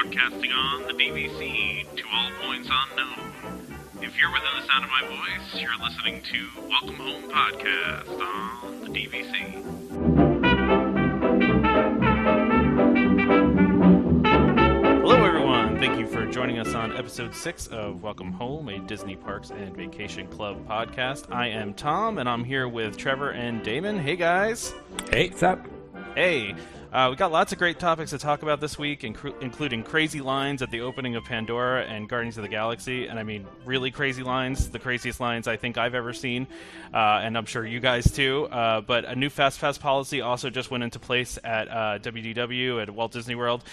broadcasting on the DVC to all points unknown. If you're within the sound of my voice, you're listening to Welcome Home Podcast on the DVC. Hello everyone, thank you for joining us on episode 6 of Welcome Home, a Disney Parks and Vacation Club podcast. I am Tom, and I'm here with Trevor and Damon. Hey guys! Hey, what's up? Hey! We got lots of great topics to talk about this week, including crazy lines at the opening of Pandora and Guardians of the Galaxy. And I mean, really crazy lines, the craziest lines I think I've ever seen, and I'm sure you guys too. But a new fastpass policy also just went into place at WDW at Walt Disney World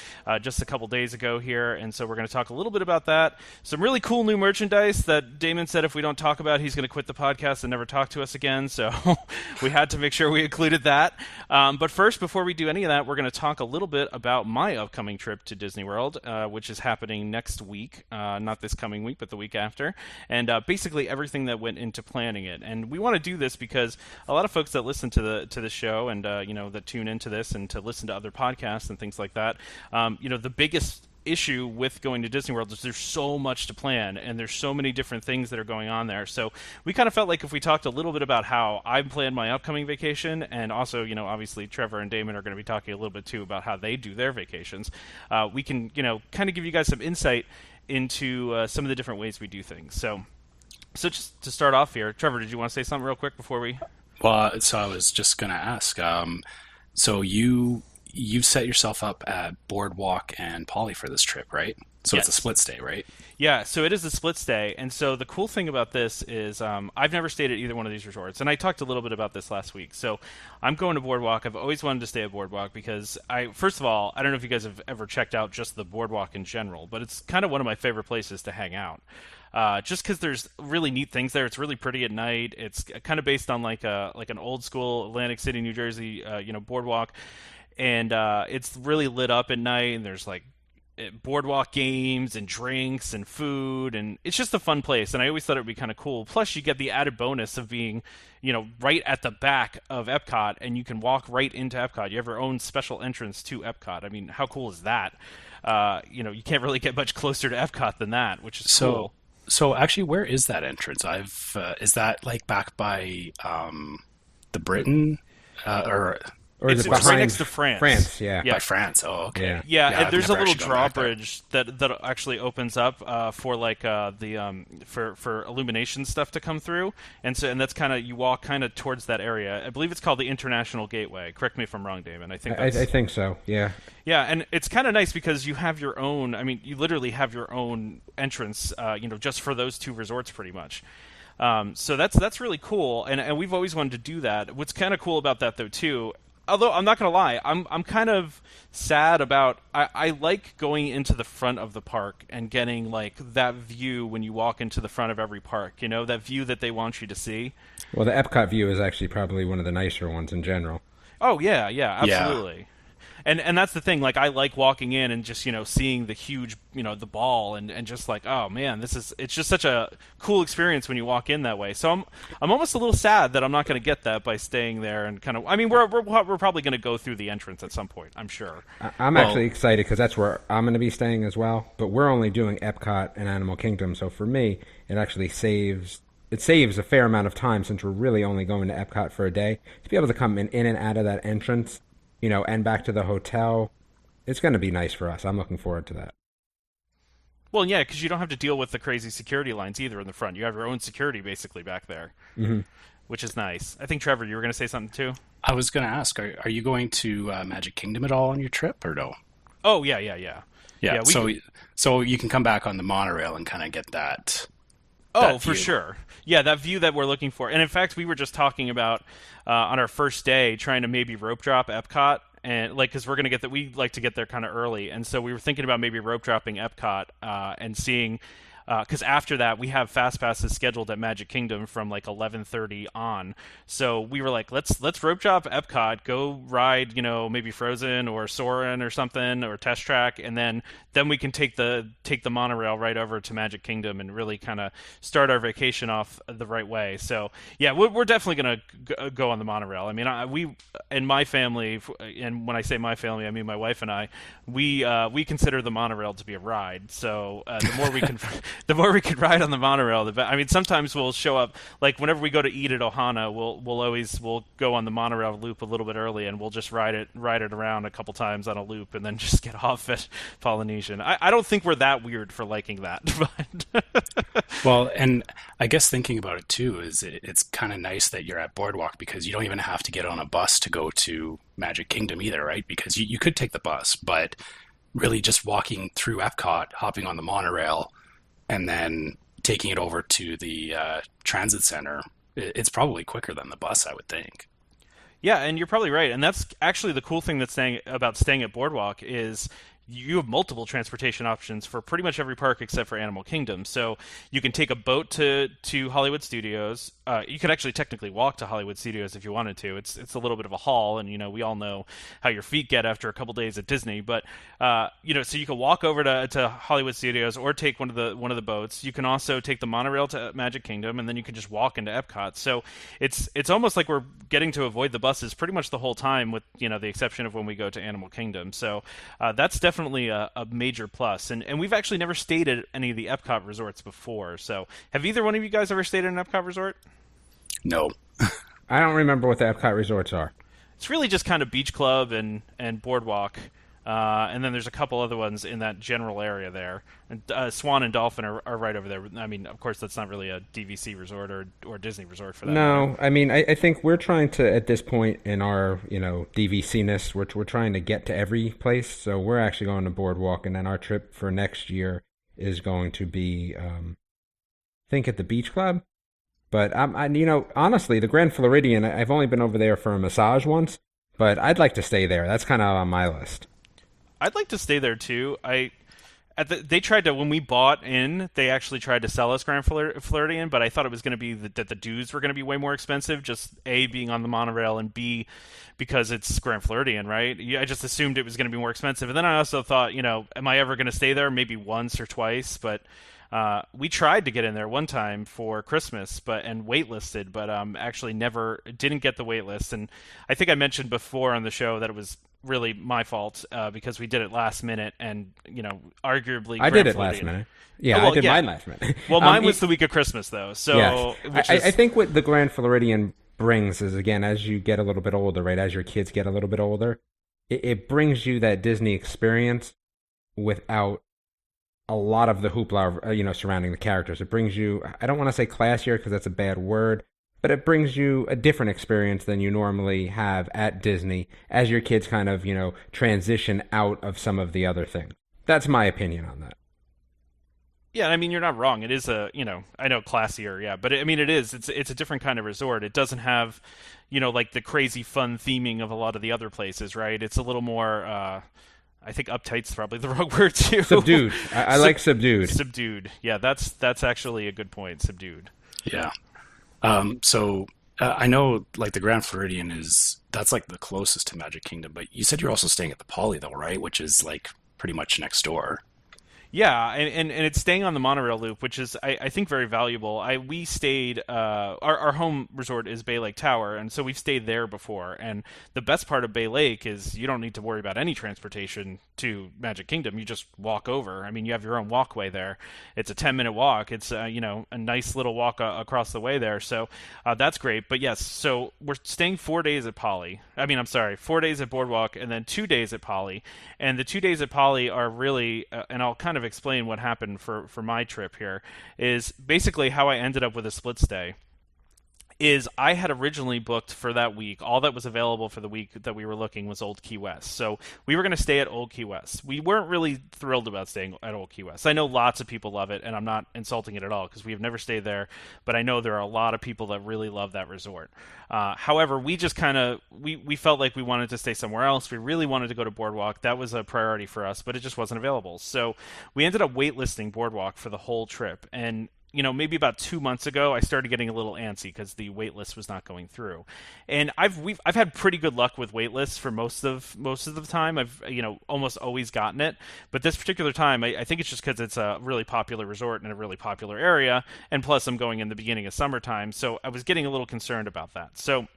just a couple days ago here, and so we're going to talk a little bit about that. Some really cool new merchandise that Damon said if we don't talk about, he's going to quit the podcast and never talk to us again. So we had to make sure we included that. But first, before we do any of that, we're going to talk a little bit about my upcoming trip to Disney World, which is happening next week, not this coming week, but the week after, and basically everything that went into planning it. And we want to do this because a lot of folks that listen to the show and that tune into this and to listen to other podcasts and things like that, the biggest issue with going to Disney World is there's so much to plan and there's so many different things that are going on there. So we kind of felt like if we talked a little bit about how I planned my upcoming vacation, and also, obviously Trevor and Damon are going to be talking a little bit too about how they do their vacations, we can, kind of give you guys some insight into some of the different ways we do things. So just to start off here, Trevor, did you want to say something real quick before we... Well, so I was just going to ask, so you've set yourself up at Boardwalk and Poly for this trip, right? So Yes. It's a split stay, right? Yeah, so it is a split stay, and so the cool thing about this is I've never stayed at either one of these resorts, and I talked a little bit about this last week. So I'm going to Boardwalk. I've always wanted to stay at Boardwalk because first of all, I don't know if you guys have ever checked out just the Boardwalk in general, but it's kind of one of my favorite places to hang out. Just because there's really neat things there. It's really pretty at night. It's kind of based on like an old school Atlantic City, New Jersey, boardwalk. And it's really lit up at night, and there's like boardwalk games and drinks and food, and it's just a fun place. And I always thought it would be kind of cool. Plus, you get the added bonus of being, right at the back of Epcot, and you can walk right into Epcot. You have your own special entrance to Epcot. I mean, how cool is that? You can't really get much closer to Epcot than that, which is cool. So actually, where is that entrance? Is that like back by the Britain Or it's right next to France. France, yeah. By France. Oh, okay. Yeah, there's a little actually gone back there. drawbridge that actually opens up for like for illumination stuff to come through, and that's kind of, you walk kind of towards that area. I believe it's called the International Gateway. Correct me if I'm wrong, Damon. I think so. Yeah. Yeah, and it's kind of nice because you have your own. I mean, you literally have your own entrance. Just for those two resorts, pretty much. So that's really cool, and we've always wanted to do that. What's kind of cool about that, though, too. Although I'm not going to lie, I'm kind of sad about... I like going into the front of the park and getting like that view when you walk into the front of every park, that view that they want you to see. Well, the Epcot view is actually probably one of the nicer ones in general. Oh, yeah, absolutely. Yeah. And that's the thing, like, I like walking in and just, seeing the huge, the ball and just like, oh man, it's just such a cool experience when you walk in that way. So I'm almost a little sad that I'm not going to get that by staying there and kind of, I mean, we're probably going to go through the entrance at some point, I'm sure. I'm actually excited because that's where I'm going to be staying as well, but we're only doing Epcot and Animal Kingdom, so for me, it actually saves a fair amount of time since we're really only going to Epcot for a day. To be able to come in and out of that entrance, and back to the hotel, it's going to be nice for us. I'm looking forward to that. Well, yeah, because you don't have to deal with the crazy security lines either in the front. You have your own security basically back there, which is nice. I think, Trevor, you were going to say something too? I was going to ask, are you going to Magic Kingdom at all on your trip, or no? Oh, yeah. Yeah, so you can come back on the monorail and kind of get that... Oh, for sure. Yeah, that view that we're looking for. And in fact, we were just talking about on our first day trying to maybe rope drop Epcot, and because we're gonna we like to get there kind of early, and so we were thinking about maybe rope dropping Epcot and seeing because after that we have fast passes scheduled at Magic Kingdom from like 11:30 on. So we were like, let's rope drop Epcot, go ride, maybe Frozen or Soarin' or something, or Test Track, and then we can take the monorail right over to Magic Kingdom and really kind of start our vacation off the right way. So yeah, we're definitely gonna go on the monorail. I mean, we in my family, and when I say my family, I mean my wife and I, we consider the monorail to be a ride. So the more we can the more we can ride on the monorail, the better. I mean, sometimes we'll show up, like whenever we go to eat at Ohana, we'll go on the monorail loop a little bit early, and we'll just ride it around a couple times on a loop, and then just get off at Polynesian. I don't think we're that weird for liking that. But Well, and I guess thinking about it too is it's kind of nice that you're at Boardwalk, because you don't even have to get on a bus to go to Magic Kingdom either, right? Because you could take the bus, but really just walking through Epcot, hopping on the monorail, and then taking it over to the transit center, it's probably quicker than the bus, I would think. yeah, and you're probably right. And that's actually the cool thing about staying at Boardwalk is you have multiple transportation options for pretty much every park except for Animal Kingdom. So you can take a boat to Hollywood Studios. You could actually technically walk to Hollywood Studios if you wanted to. It's a little bit of a haul, and we all know how your feet get after a couple days at Disney. But so you can walk over to Hollywood Studios or take one of the boats. You can also take the monorail to Magic Kingdom, and then you can just walk into Epcot. So it's almost like we're getting to avoid the buses pretty much the whole time, with the exception of when we go to Animal Kingdom. So that's definitely a major plus. And we've actually never stayed at any of the Epcot resorts before. So have either one of you guys ever stayed at an Epcot resort? No. I don't remember what the Epcot resorts are. It's really just kind of Beach Club and Boardwalk. And then there's a couple other ones in that general area there. And Swan and Dolphin are right over there. I mean, of course, that's not really a DVC resort or Disney resort for that No, matter. I mean, I think we're trying to, at this point in our, DVC-ness, we're trying to get to every place. So we're actually going to Boardwalk, and then our trip for next year is going to be, I think, at the Beach Club. But, honestly, the Grand Floridian, I've only been over there for a massage once, but I'd like to stay there. That's kind of on my list. I'd like to stay there too. They tried to, when we bought in, they actually tried to sell us Grand Floridian, but I thought it was going to be that the dues were going to be way more expensive, just A, being on the monorail, and B, because it's Grand Floridian, right? I just assumed it was going to be more expensive. And then I also thought, am I ever going to stay there? Maybe once or twice, but we tried to get in there one time for Christmas, and waitlisted, but actually didn't get the waitlist. And I think I mentioned before on the show that it was really my fault because we did it last minute, and arguably I Grand did it Floridian. last minute. Yeah, Well, I did yeah. mine last minute. Well, mine was the week of Christmas though, so yes. I think what the Grand Floridian brings is, again, as you get a little bit older, right, as your kids get a little bit older, it brings you that Disney experience without a lot of the hoopla, surrounding the characters. It brings you, I don't want to say classier because that's a bad word, but it brings you a different experience than you normally have at Disney as your kids kind of, transition out of some of the other things. That's my opinion on that. Yeah, I mean, you're not wrong. It is I know classier, yeah, but it is. It's a different kind of resort. It doesn't have, like the crazy fun theming of a lot of the other places, right? It's a little more, I think uptight's probably the wrong word too. Subdued. I like subdued. Subdued. Yeah, that's actually a good point. Subdued. Yeah. So I know, like, the Grand Floridian that's like the closest to Magic Kingdom, but you said you're also staying at the Poly though, right? Which is like pretty much next door. Yeah, and it's staying on the monorail loop, which is I think very valuable. We stayed our home resort is Bay Lake Tower, and so we've stayed there before. And the best part of Bay Lake is you don't need to worry about any transportation to Magic Kingdom. You just walk over. I mean, you have your own walkway there. It's a 10-minute walk. It's a nice little walk across the way there. So that's great. But yes, so we're staying 4 days at Poly. 4 days at Boardwalk, and then 2 days at Poly. And the 2 days at Poly are really, and I'll kind of explain what happened for my trip here, is basically how I ended up with a split stay is I had originally booked for that week. All that was available for the week that we were looking was Old Key West. So we were going to stay at Old Key West. We weren't really thrilled about staying at Old Key West. I know lots of people love it, and I'm not insulting it at all because we have never stayed there, but I know there are a lot of people that really love that resort. However, we just kind of, we felt like we wanted to stay somewhere else. We really wanted to go to Boardwalk. That was a priority for us, but it just wasn't available. So we ended up waitlisting Boardwalk for the whole trip. And maybe about 2 months ago, I started getting a little antsy because the wait list was not going through. And I've had pretty good luck with wait lists for most of the time. I've almost always gotten it. But this particular time, I think it's just because it's a really popular resort in a really popular area, and plus I'm going in the beginning of summertime, so I was getting a little concerned about that. So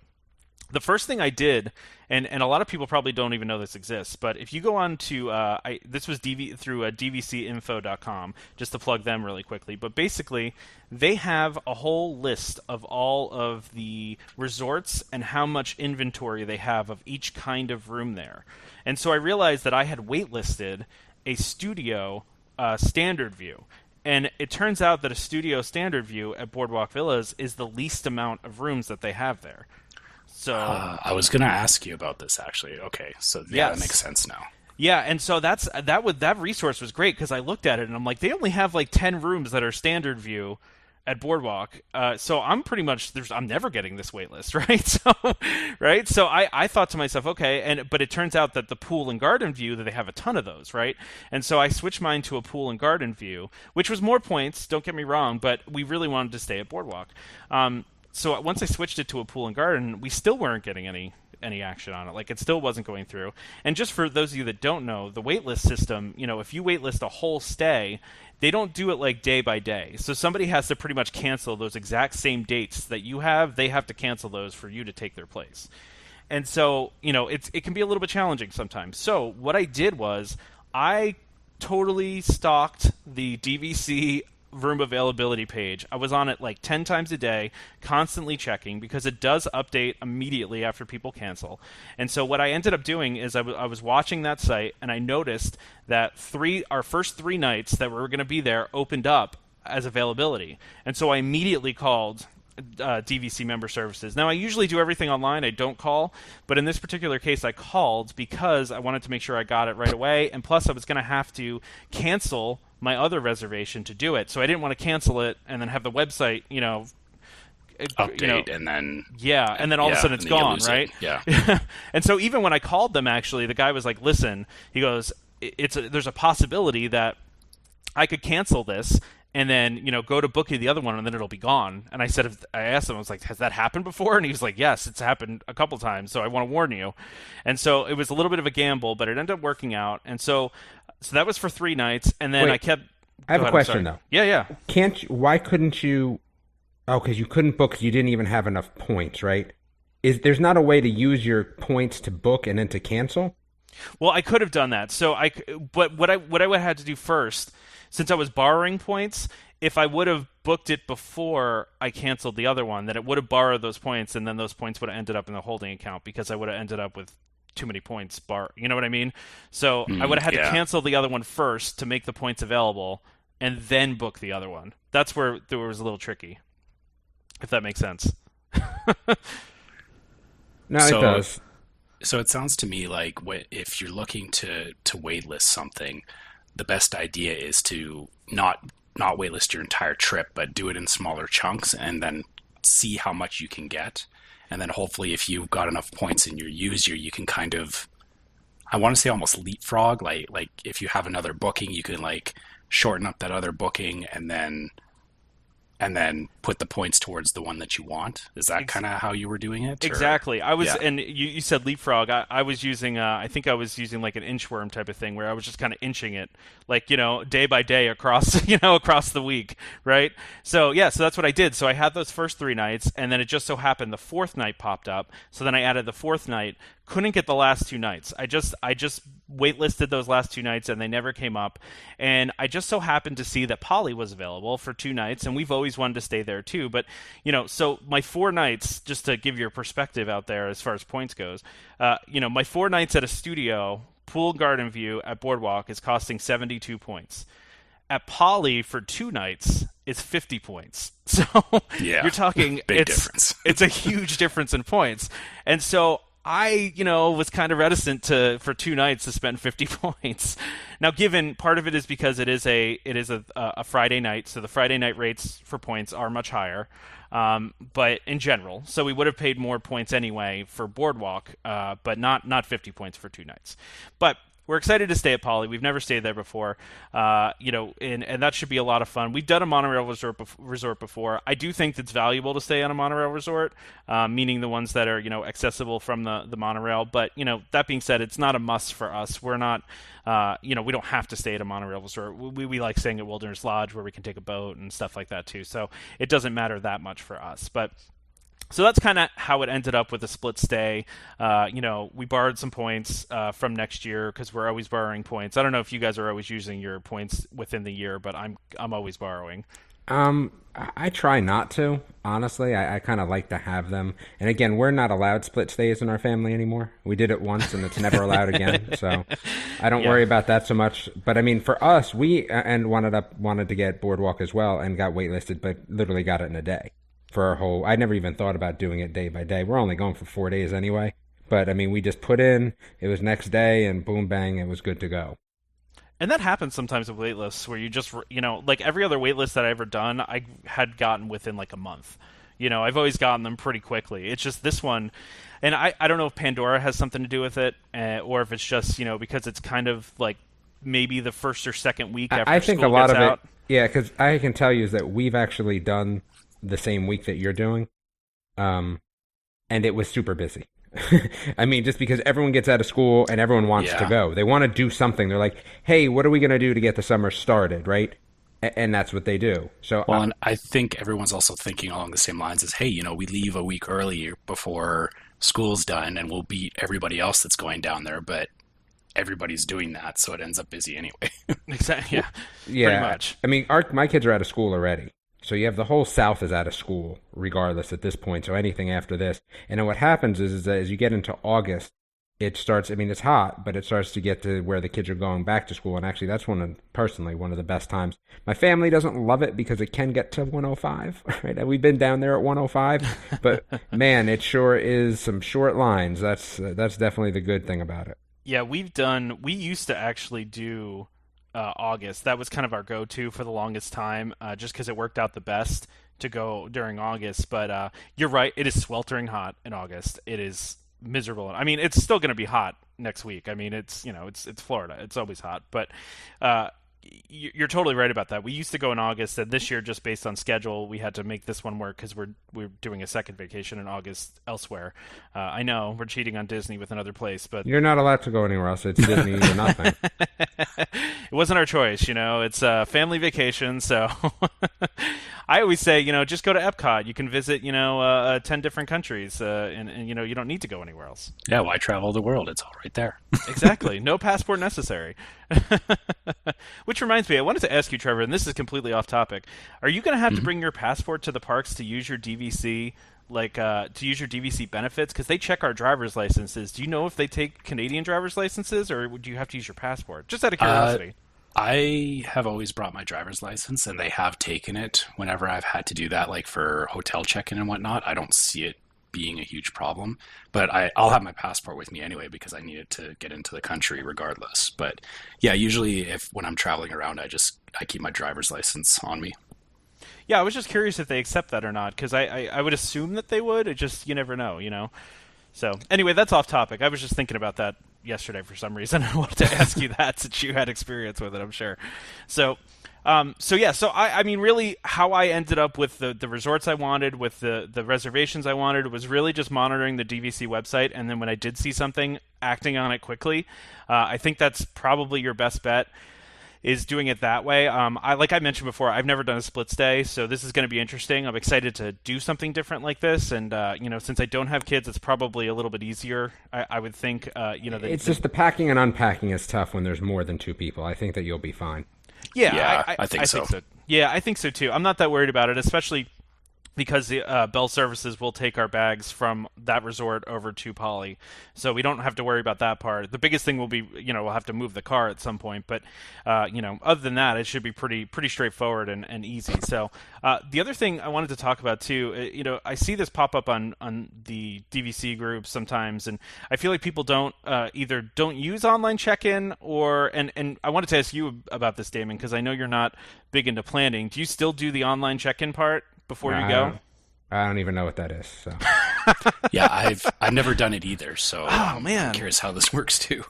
the first thing I did, and a lot of people probably don't even know this exists, but if you go on to, this was through dvcinfo.com, just to plug them really quickly, but basically they have a whole list of all of the resorts and how much inventory they have of each kind of room there. And so I realized that I had waitlisted a studio standard view. And it turns out that a studio standard view at Boardwalk Villas is the least amount of rooms that they have there. So I was going to ask you about this, actually. Okay, so yeah, that makes sense now. Yeah, and so that resource was great because I looked at it and I'm like, they only have like 10 rooms that are standard view at Boardwalk. So I'm pretty much I'm never getting this wait list, right? So I thought to myself, okay, but it turns out that the pool and garden view, that they have a ton of those, right? And so I switched mine to a pool and garden view, which was more points. Don't get me wrong, but we really wanted to stay at Boardwalk. So once I switched it to a pool and garden, we still weren't getting any action on it. Like, it still wasn't going through. And just for those of you that don't know, the waitlist system, if you waitlist a whole stay, they don't do it like day by day. So somebody has to pretty much cancel those exact same dates that you have. They have to cancel those for you to take their place. And so, it can be a little bit challenging sometimes. So what I did was I totally stalked the DVC room availability page. I was on it like 10 times a day, constantly checking, because it does update immediately after people cancel. And so what I ended up doing is I was watching that site, and I noticed that our first 3 nights that we were going to be there opened up as availability. And so I immediately called DVC member services. Now, I usually do everything online. I don't call, but in this particular case, I called because I wanted to make sure I got it right away, and plus I was going to have to cancel my other reservation to do it. So I didn't want to cancel it and then have the website, update and then and then all of a sudden it's gone, right? Yeah. And so even when I called them, actually, the guy was like, "Listen," he goes, "There's a possibility that I could cancel this and then go to book the other one and then it'll be gone." And I asked him, I was like, "Has that happened before?" And he was like, "Yes, it's happened a couple times, so I want to warn you." And so it was a little bit of a gamble, but it ended up working out. And so that was for 3 nights, and then I have a question though. Yeah. Why couldn't you? Oh, because you couldn't book because you didn't even have enough points, right? There's not a way to use your points to book and then to cancel? Well, I could have done that. But what I would have had to do first, since I was borrowing points, if I would have booked it before I canceled the other one, then it would have borrowed those points, and then those points would have ended up in the holding account because I would have ended up with too many points you know what I mean? So I would have had to cancel the other one first to make the points available and then book the other one. That's where it was a little tricky, if that makes sense. No, it does. So it sounds to me like if you're looking to waitlist something, the best idea is to not waitlist your entire trip, but do it in smaller chunks and then see how much you can get. And then hopefully if you've got enough points in your user, you can kind of, I want to say almost leapfrog. Like if you have another booking, you can like shorten up that other booking and then put the points towards the one that you want. Is that kind of how you were doing it? Exactly. And you said leapfrog. I was using, I think I was using like an inchworm type of thing where I was just kind of inching it, like, day by day across, across the week, right? So that's what I did. So I had those first 3 nights, and then it just so happened the 4th night popped up. So then I added the 4th night. Couldn't get the last 2 nights. I just waitlisted those last 2 nights and they never came up. And I just so happened to see that Poly was available for 2 nights, and we've always wanted to stay there too. But so my 4 nights, just to give your perspective out there as far as points goes, my 4 nights at a studio pool garden view at Boardwalk is costing 72 points. At Poly for 2 nights is 50 points. So Yeah, you're talking big difference. It's a huge difference in points. And so I, was kind of reticent for 2 nights to spend 50 points. Now, given part of it is because it is a Friday night, so the Friday night rates for points are much higher. But in general, so we would have paid more points anyway for Boardwalk, but not 50 points for 2 nights. But we're excited to stay at Poly. We've never stayed there before, and that should be a lot of fun. We've done a monorail resort before. I do think it's valuable to stay on a monorail resort, meaning the ones that are accessible from the monorail. But that being said, it's not a must for us. We're not, we don't have to stay at a monorail resort. We like staying at Wilderness Lodge where we can take a boat and stuff like that too. So it doesn't matter that much for us, but. So that's kind of how it ended up with a split stay. We borrowed some points from next year because we're always borrowing points. I don't know if you guys are always using your points within the year, but I'm always borrowing. I try not to, honestly. I kind of like to have them. And again, we're not allowed split stays in our family anymore. We did it once and it's never allowed again. So I don't worry about that so much. But I mean, for us, we wanted to get Boardwalk as well and got waitlisted, but literally got it in a day. For our whole, I never even thought about doing it day by day. We're only going for 4 days anyway. But I mean, we just put in, it was next day and boom, bang, it was good to go. And that happens sometimes with waitlists where you just, like every other waitlist that I've ever done, I had gotten within like a month. I've always gotten them pretty quickly. It's just this one. And I don't know if Pandora has something to do with it or if it's just, because it's kind of like maybe the first or second week after I think school a lot gets of out. it, yeah, because I can tell you is that we've actually done the same week that you're doing, and it was super busy. I mean, just because everyone gets out of school and everyone wants to go. They want to do something. They're like, hey, what are we going to do to get the summer started, right? And that's what they do. So, well, and I think everyone's also thinking along the same lines as, hey, we leave a week early before school's done and we'll beat everybody else that's going down there, but everybody's doing that, so it ends up busy anyway. Exactly. Yeah. Pretty much. I mean, my kids are out of school already. So you have the whole South is out of school, regardless at this point. So anything after this. And then what happens is that as you get into August, it starts, I mean, it's hot, but it starts to get to where the kids are going back to school. And actually, that's personally one of the best times. My family doesn't love it because it can get to 105, right? And we've been down there at 105, but man, it sure is some short lines. That's definitely the good thing about it. Yeah, we used to actually do August. That was kind of our go-to for the longest time, just because it worked out the best to go during August. But you're right, it is sweltering hot in August. It is miserable. I mean, it's still going to be hot next week. I mean, it's Florida. It's always hot. But you're totally right about that. We used to go in August, and this year, just based on schedule, we had to make this one work because we're doing a second vacation in August elsewhere. I know we're cheating on Disney with another place, but you're not allowed to go anywhere else. It's Disney or nothing. It wasn't our choice, It's a family vacation, so I always say, just go to Epcot. You can visit, 10 different countries, and you don't need to go anywhere else. Yeah, why travel the world? It's all right there. Exactly. No passport necessary. Which reminds me, I wanted to ask you, Trevor, and this is completely off topic. Are you going to have to bring your passport to the parks to use your DVC, to use your DVC benefits? Because they check our driver's licenses. Do you know if they take Canadian driver's licenses, or would you have to use your passport? Just out of curiosity. I have always brought my driver's license, and they have taken it whenever I've had to do that, like for hotel check-in and whatnot. I don't see it being a huge problem, but I'll have my passport with me anyway because I need it to get into the country regardless. But yeah, usually when I'm traveling around, I keep my driver's license on me. Yeah, I was just curious if they accept that or not, because I would assume that they would. It just, you never know, So anyway, that's off topic. I was just thinking about that yesterday for some reason. I wanted to ask you that since you had experience with it, I'm sure. So I mean, really how I ended up with the resorts I wanted, with the reservations I wanted, was really just monitoring the DVC website. And then when I did see something, acting on it quickly. I think that's probably your best bet, is doing it that way. Like I mentioned before, I've never done a split stay, so this is going to be interesting. I'm excited to do something different like this, and since I don't have kids, it's probably a little bit easier. I would think. It's just the packing and unpacking is tough when there's more than 2 people. I think that you'll be fine. Yeah, I think so. Yeah, I think so too. I'm not that worried about it, especially because the Bell Services will take our bags from that resort over to Poly, so we don't have to worry about that part. The biggest thing will be, we'll have to move the car at some point, but other than that, it should be pretty straightforward and easy. So the other thing I wanted to talk about too, I see this pop up on the DVC groups sometimes, and I feel like people either don't use online check-in and I wanted to ask you about this, Damon, because I know you're not big into planning. Do you still do the online check-in part before you go? I don't even know what that is. So. Yeah, I've never done it either. So oh man, I'm curious how this works too.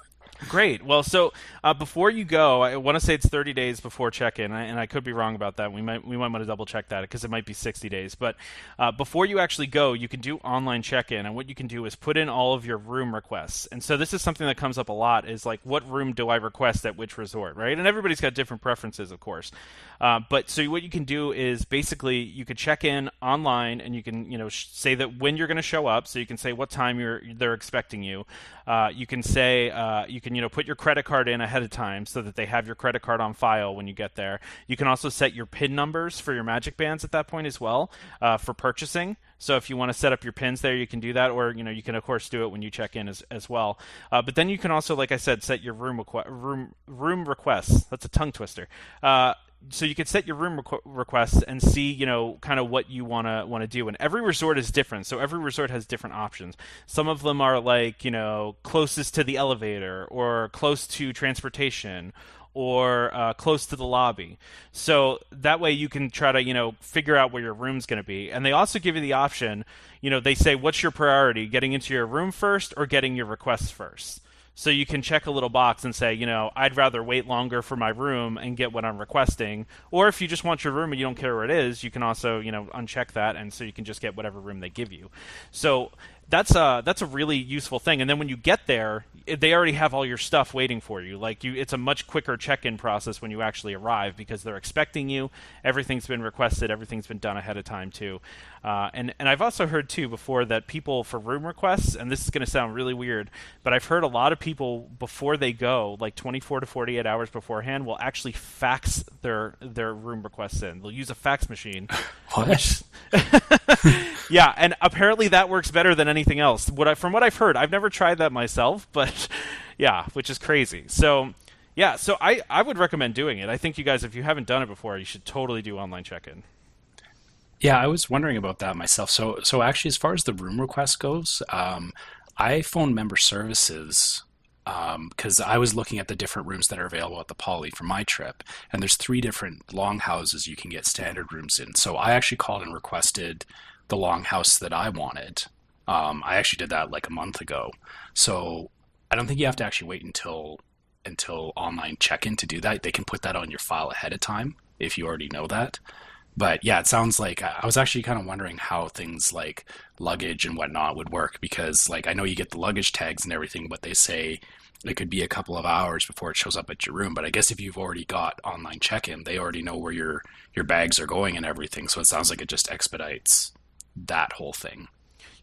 Great. Well, so before you go, I want to say it's 30 days before check-in, and I could be wrong about that. We might want to double check that because it might be 60 days. But before you actually go, you can do online check-in, and what you can do is put in all of your room requests. And so this is something that comes up a lot: is like, what room do I request at which resort, right? And everybody's got different preferences, of course. But so what you can do is basically you could check in online, and you can say that when you're going to show up. So you can say what time they're expecting you. You can say you can put your credit card in ahead of time so that they have your credit card on file when you get there. You can also set your PIN numbers for your Magic Bands at that point as well for purchasing. So if you want to set up your pins there, you can do that, or you can of course do it when you check in as well. But then you can also, like I said, set your room requests. That's a tongue twister. So you can set your room requests and see, kind of what you want to do. And every resort is different. So every resort has different options. Some of them are like, closest to the elevator or close to transportation or close to the lobby. So that way you can try to, figure out where your room's going to be. And they also give you the option, they say, what's your priority, getting into your room first or getting your requests first? So you can check a little box and say, I'd rather wait longer for my room and get what I'm requesting. Or if you just want your room and you don't care where it is, you can also, uncheck that, and so you can just get whatever room they give you. So that's a really useful thing. And then when you get there, they already have all your stuff waiting for you. It's a much quicker check-in process when you actually arrive because they're expecting you. Everything's been requested. Everything's been done ahead of time too. And I've also heard too before that people for room requests, and this is going to sound really weird, but I've heard a lot of people before they go, like 24 to 48 hours beforehand, will actually fax their room requests in. They'll use a fax machine. What? Yeah, and apparently that works better than anything else. From what I've heard, I've never tried that myself, but yeah, which is crazy. So yeah, so I would recommend doing it. I think you guys, if you haven't done it before, you should totally do online check-in. Yeah, I was wondering about that myself. So actually, as far as the room request goes, I phoned member services because I was looking at the different rooms that are available at the Poly for my trip, and there's 3 different longhouses you can get standard rooms in. So I actually called and requested the longhouse that I wanted. I actually did that like a month ago. So I don't think you have to actually wait until online check-in to do that. They can put that on your file ahead of time if you already know that. But yeah, it sounds like I was actually kind of wondering how things like luggage and whatnot would work, because like I know you get the luggage tags and everything, but they say it could be a couple of hours before it shows up at your room. But I guess if you've already got online check-in, they already know where your bags are going and everything. So it sounds like it just expedites that whole thing.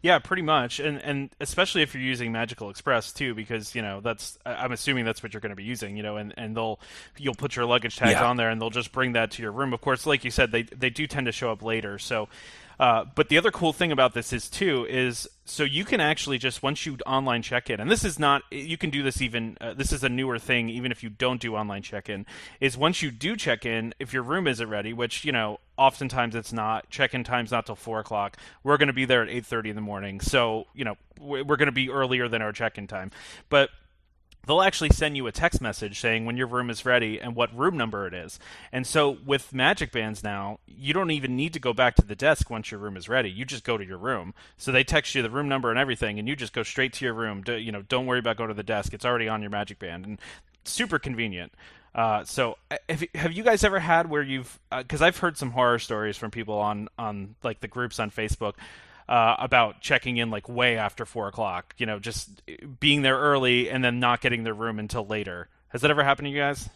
Yeah, pretty much, and especially if you're using Magical Express too, because I'm assuming that's what you're going to be using, and you'll put your luggage tags on there, and they'll just bring that to your room. Of course, like you said, they do tend to show up later. So, but the other cool thing about this is so you can actually just, once you online check in, and this is not, you can do this even, this is a newer thing, even if you don't do online check-in, is once you do check in, if your room isn't ready, which, oftentimes it's not, check-in time's not till 4 o'clock, we're going to be there at 8:30 in the morning, so, we're going to be earlier than our check-in time. But they'll actually send you a text message saying when your room is ready and what room number it is. And so with Magic Bands now, you don't even need to go back to the desk once your room is ready. You just go to your room. So they text you the room number and everything, and you just go straight to your room. Don't worry about going to the desk. It's already on your Magic Band, and super convenient. So have you guys ever had where you've, because I've heard some horror stories from people on like the groups on Facebook, about checking in like way after 4 o'clock, just being there early and then not getting their room until later. Has that ever happened to you guys?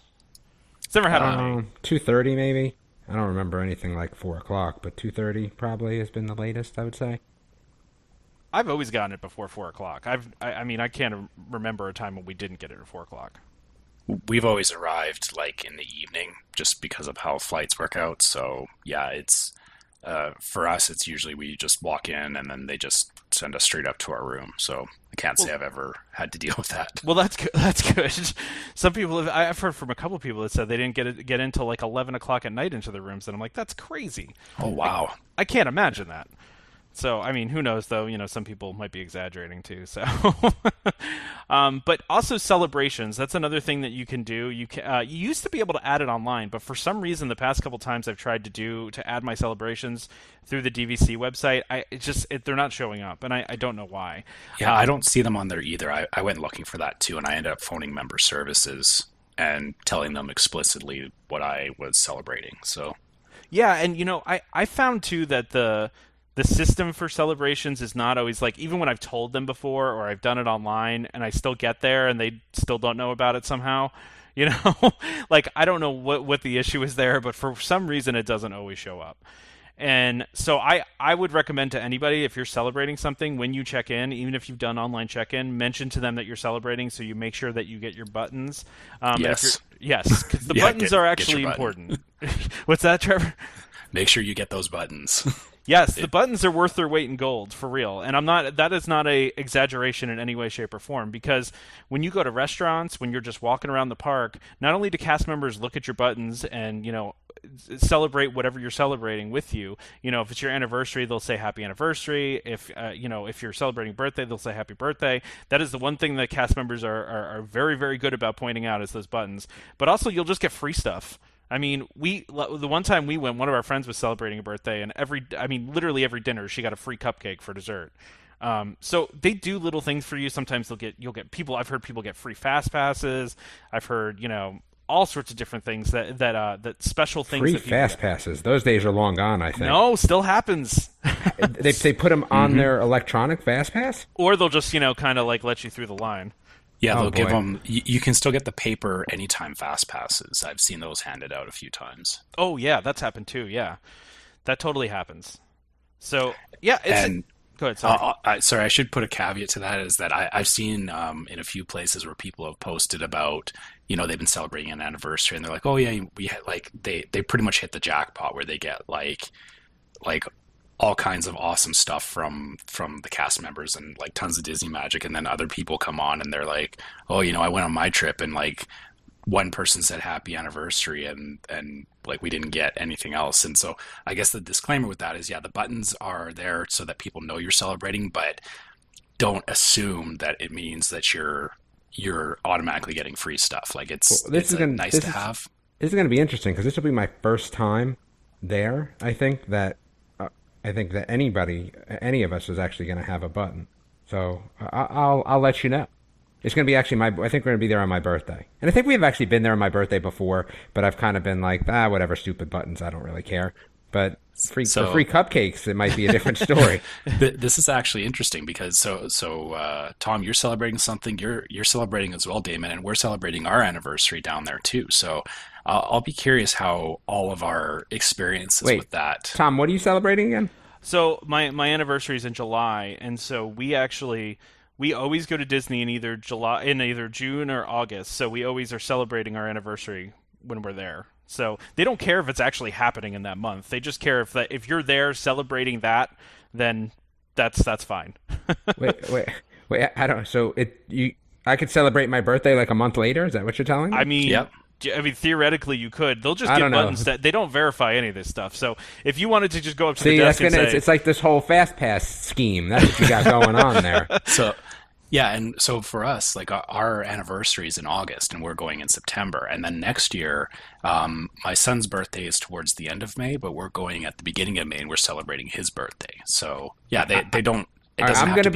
It's never happened to me. 2:30 maybe. I don't remember anything like 4 o'clock, but 2:30 probably has been the latest, I would say. I've always gotten it before 4 o'clock. I can't remember a time when we didn't get it at 4 o'clock. We've always arrived like in the evening just because of how flights work out. So yeah, For us, it's usually we just walk in and then they just send us straight up to our room. So I can't say I've ever had to deal with that. Well, that's good. That's good. Some people I've heard from a couple of people that said they didn't get into like 11 o'clock at night into the rooms, and I'm like, that's crazy. Oh wow! I can't imagine that. So, I mean, who knows, though? Some people might be exaggerating, too. So, but also celebrations. That's another thing that you can do. You used to be able to add it online, but for some reason, the past couple times I've tried to add my celebrations through the DVC website, they're not showing up, and I don't know why. Yeah, I don't see them on there either. I went looking for that, too, and I ended up phoning member services and telling them explicitly what I was celebrating. So, yeah, and, I found, too, that the system for celebrations is not always like, even when I've told them before or I've done it online and I still get there and they still don't know about it somehow, like I don't know what the issue is there, but for some reason it doesn't always show up. And so I would recommend to anybody, if you're celebrating something, when you check in, even if you've done online check-in, mention to them that you're celebrating so you make sure that you get your buttons. Yes. Yes, because the buttons are actually important. What's that, Trevor? Make sure you get those buttons. Yes, the buttons are worth their weight in gold, for real. And that is not a exaggeration in any way, shape, or form, because when you go to restaurants, when you're just walking around the park, not only do cast members look at your buttons and, celebrate whatever you're celebrating with you. If it's your anniversary, they'll say happy anniversary. If you're celebrating birthday, they'll say happy birthday. That is the one thing that cast members are very, very good about pointing out, is those buttons. But also, you'll just get free stuff. I mean, the one time we went, one of our friends was celebrating a birthday, and literally every dinner she got a free cupcake for dessert. So they do little things for you. Sometimes you'll get people. I've heard people get free fast passes. I've heard all sorts of different things that special things. Free that fast passes. Those days are long gone, I think. No, still happens. they put them on their electronic fast pass, or they'll just kind of like let you through the line. Yeah, they'll give them. You can still get the paper anytime fast passes. I've seen those handed out a few times. Oh yeah, that's happened too. Yeah, that totally happens. So yeah, go ahead. Sorry, I should put a caveat to that. Is that I've seen in a few places where people have posted about they've been celebrating an anniversary and they're like, oh yeah, we had, like they pretty much hit the jackpot where they get like all kinds of awesome stuff from the cast members and like tons of Disney magic, and then other people come on and they're like, oh, I went on my trip and like one person said happy anniversary and like we didn't get anything else. And so I guess the disclaimer with that is, yeah, the buttons are there so that people know you're celebrating, but don't assume that it means that you're automatically getting free stuff. Like it's nice to have. This is going to be interesting because this will be my first time there. I think that any of us is actually going to have a button. So I'll let you know. It's going to be actually I think we're going to be there on my birthday. And I think we've actually been there on my birthday before, but I've kind of been like, whatever, stupid buttons, I don't really care. But for free cupcakes, it might be a different story. This is actually interesting because so Tom, you're celebrating something. You're celebrating as well, Damon, and we're celebrating our anniversary down there too. So I'll be curious how all of our experiences with that. Tom, what are you celebrating again? So my anniversary is in July, and so we always go to Disney in either June or August. So we always are celebrating our anniversary when we're there. So they don't care if it's actually happening in that month. They just care if you're there celebrating that, then that's fine. wait. I don't. So I could celebrate my birthday like a month later. Is that what you're telling me? I mean, yep. Theoretically, you could. They'll just give buttons that they don't verify any of this stuff. So if you wanted to just go up to the desk and say, it's like this whole fast pass scheme. That's what you got going on there. So. Yeah, and so for us, like our anniversary is in August, and we're going in September. And then next year, my son's birthday is towards the end of May, but we're going at the beginning of May, and we're celebrating his birthday. So yeah, they don't. It doesn't I'm going to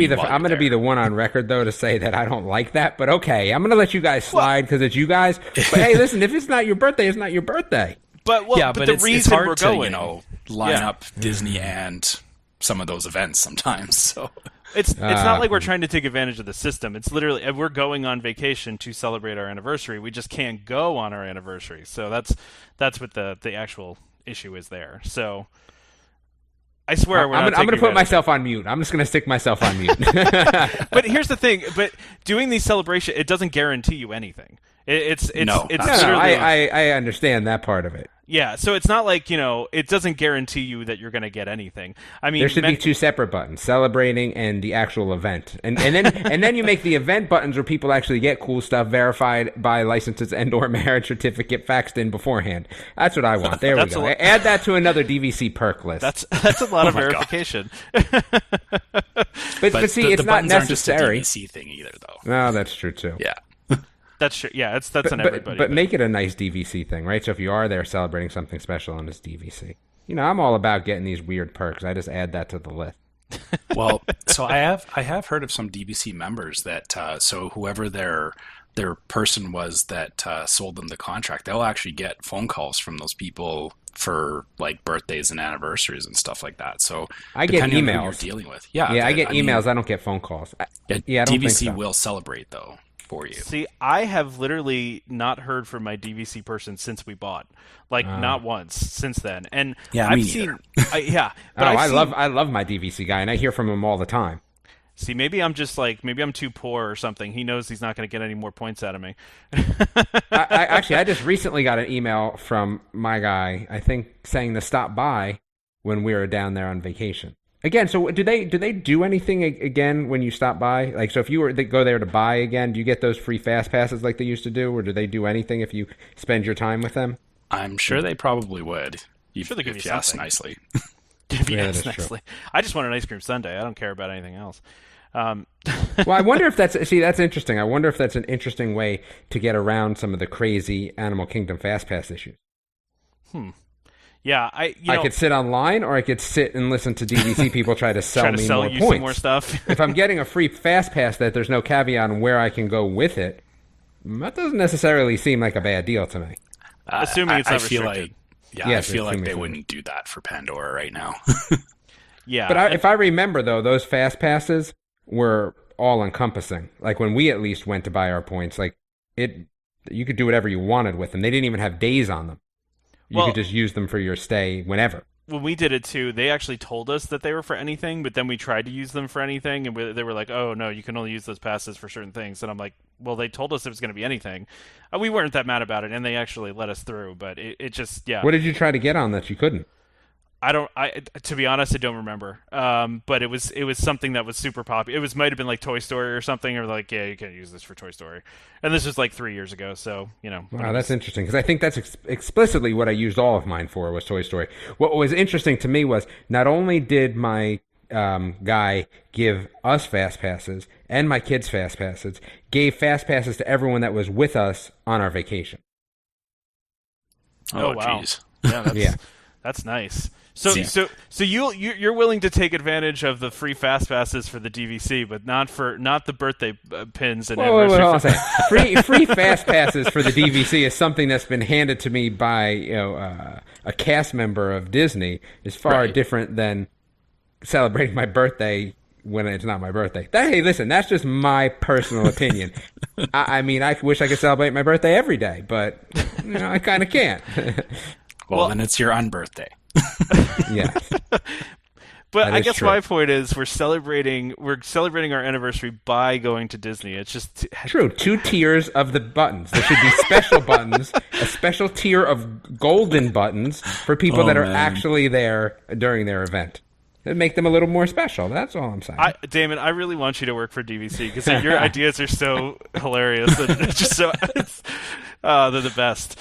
be the one on record though to say that I don't like that, but okay, I'm going to let you guys slide because it's you guys. But hey, listen, if it's not your birthday, it's not your birthday. But the reason it's hard we're going, line up Disney and some of those events sometimes. So. It's not like we're trying to take advantage of the system. It's literally we're going on vacation to celebrate our anniversary. We just can't go on our anniversary. So that's what the actual issue is there. So I swear I'm going to put myself on mute. I'm just going to stick myself on mute. But here's the thing. But doing these celebrations, it doesn't guarantee you anything. I understand that part of it. Yeah, so it's not like, it doesn't guarantee you that you're going to get anything. I mean, there should be two separate buttons, celebrating and the actual event. And then you make the event buttons where people actually get cool stuff verified by licenses and/or marriage certificate faxed in beforehand. That's what I want. There we go. Add that to another DVC perk list. That's a lot of verification. but see, it's not necessary. Aren't just a DVC thing either, though. No, that's true too. Yeah. That's true. Yeah, that's on everybody. But make it a nice DVC thing, right? So if you are there celebrating something special on this DVC, I'm all about getting these weird perks. I just add that to the list. Well, so I have heard of some DVC members that so whoever their person was that sold them the contract, they'll actually get phone calls from those people for like birthdays and anniversaries and stuff like that. So I get emails. On who you're dealing with. Yeah, I get emails. I don't get phone calls. I don't DVC think so. will celebrate though. For you. See, I have literally not heard from my DVC person since we bought, not once since then. And I've seen, I love my DVC guy, and I hear from him all the time. See, maybe I'm too poor or something. He knows he's not going to get any more points out of me. I just recently got an email from my guy, I think, saying to stop by when we were down there on vacation. Again, so do they do anything again when you stop by? Like, so if you go there to buy again, do you get those free fast passes like they used to do, or do they do anything if you spend your time with them? I'm sure they probably would. Sure, they give you ask nicely. If you ask nicely. I just want an ice cream sundae. I don't care about anything else. Well, I wonder if that's interesting. I wonder if that's an interesting way to get around some of the crazy Animal Kingdom fast pass issues. Yeah, I could sit online, or I could sit and listen to DVC people try to sell me more points. Some more stuff. If I'm getting a free fast pass that there's no caveat on where I can go with it, that doesn't necessarily seem like a bad deal to me. Assuming it's not restricted. I feel like they wouldn't do that for Pandora right now. Yeah, but if I remember though, those fast passes were all encompassing. Like when we at least went to buy our points, you could do whatever you wanted with them. They didn't even have days on them. You could just use them for your stay whenever. When we did it too, they actually told us that they were for anything, but then we tried to use them for anything, and they were like, "Oh no, you can only use those passes for certain things." And I'm like, "Well, they told us it was going to be anything." We weren't that mad about it, and they actually let us through. But it just, yeah. What did you try to get on that you couldn't? To be honest, I don't remember. But it was something that was super popular. It might have been like Toy Story or something, or like, yeah, you can't use this for Toy Story. And this was like 3 years ago, so, Wow, that's interesting, because I think that's explicitly what I used all of mine for, was Toy Story. What was interesting to me was, not only did my guy give us fast passes and my kids fast passes, gave fast passes to everyone that was with us on our vacation. Oh, wow. Geez. Yeah, that's nice. So you're willing to take advantage of the free fast passes for the DVC, but not the birthday pins and anniversary. Hold on a second. Free fast passes for the DVC is something that's been handed to me by a cast member of Disney. Is far different than celebrating my birthday when it's not my birthday. Hey, listen, that's just my personal opinion. I mean, I wish I could celebrate my birthday every day, but I kind of can't. Well, then it's your unbirthday. Yeah. But I guess my point is we're celebrating our anniversary by going to Disney. It's just true. 2 tiers of the buttons. There should be special buttons, a special tier of golden buttons for people that are actually there during their event. It'd make them a little more special. That's all I'm saying. Damon, I really want you to work for DVC because your ideas are so hilarious. It's just they're the best.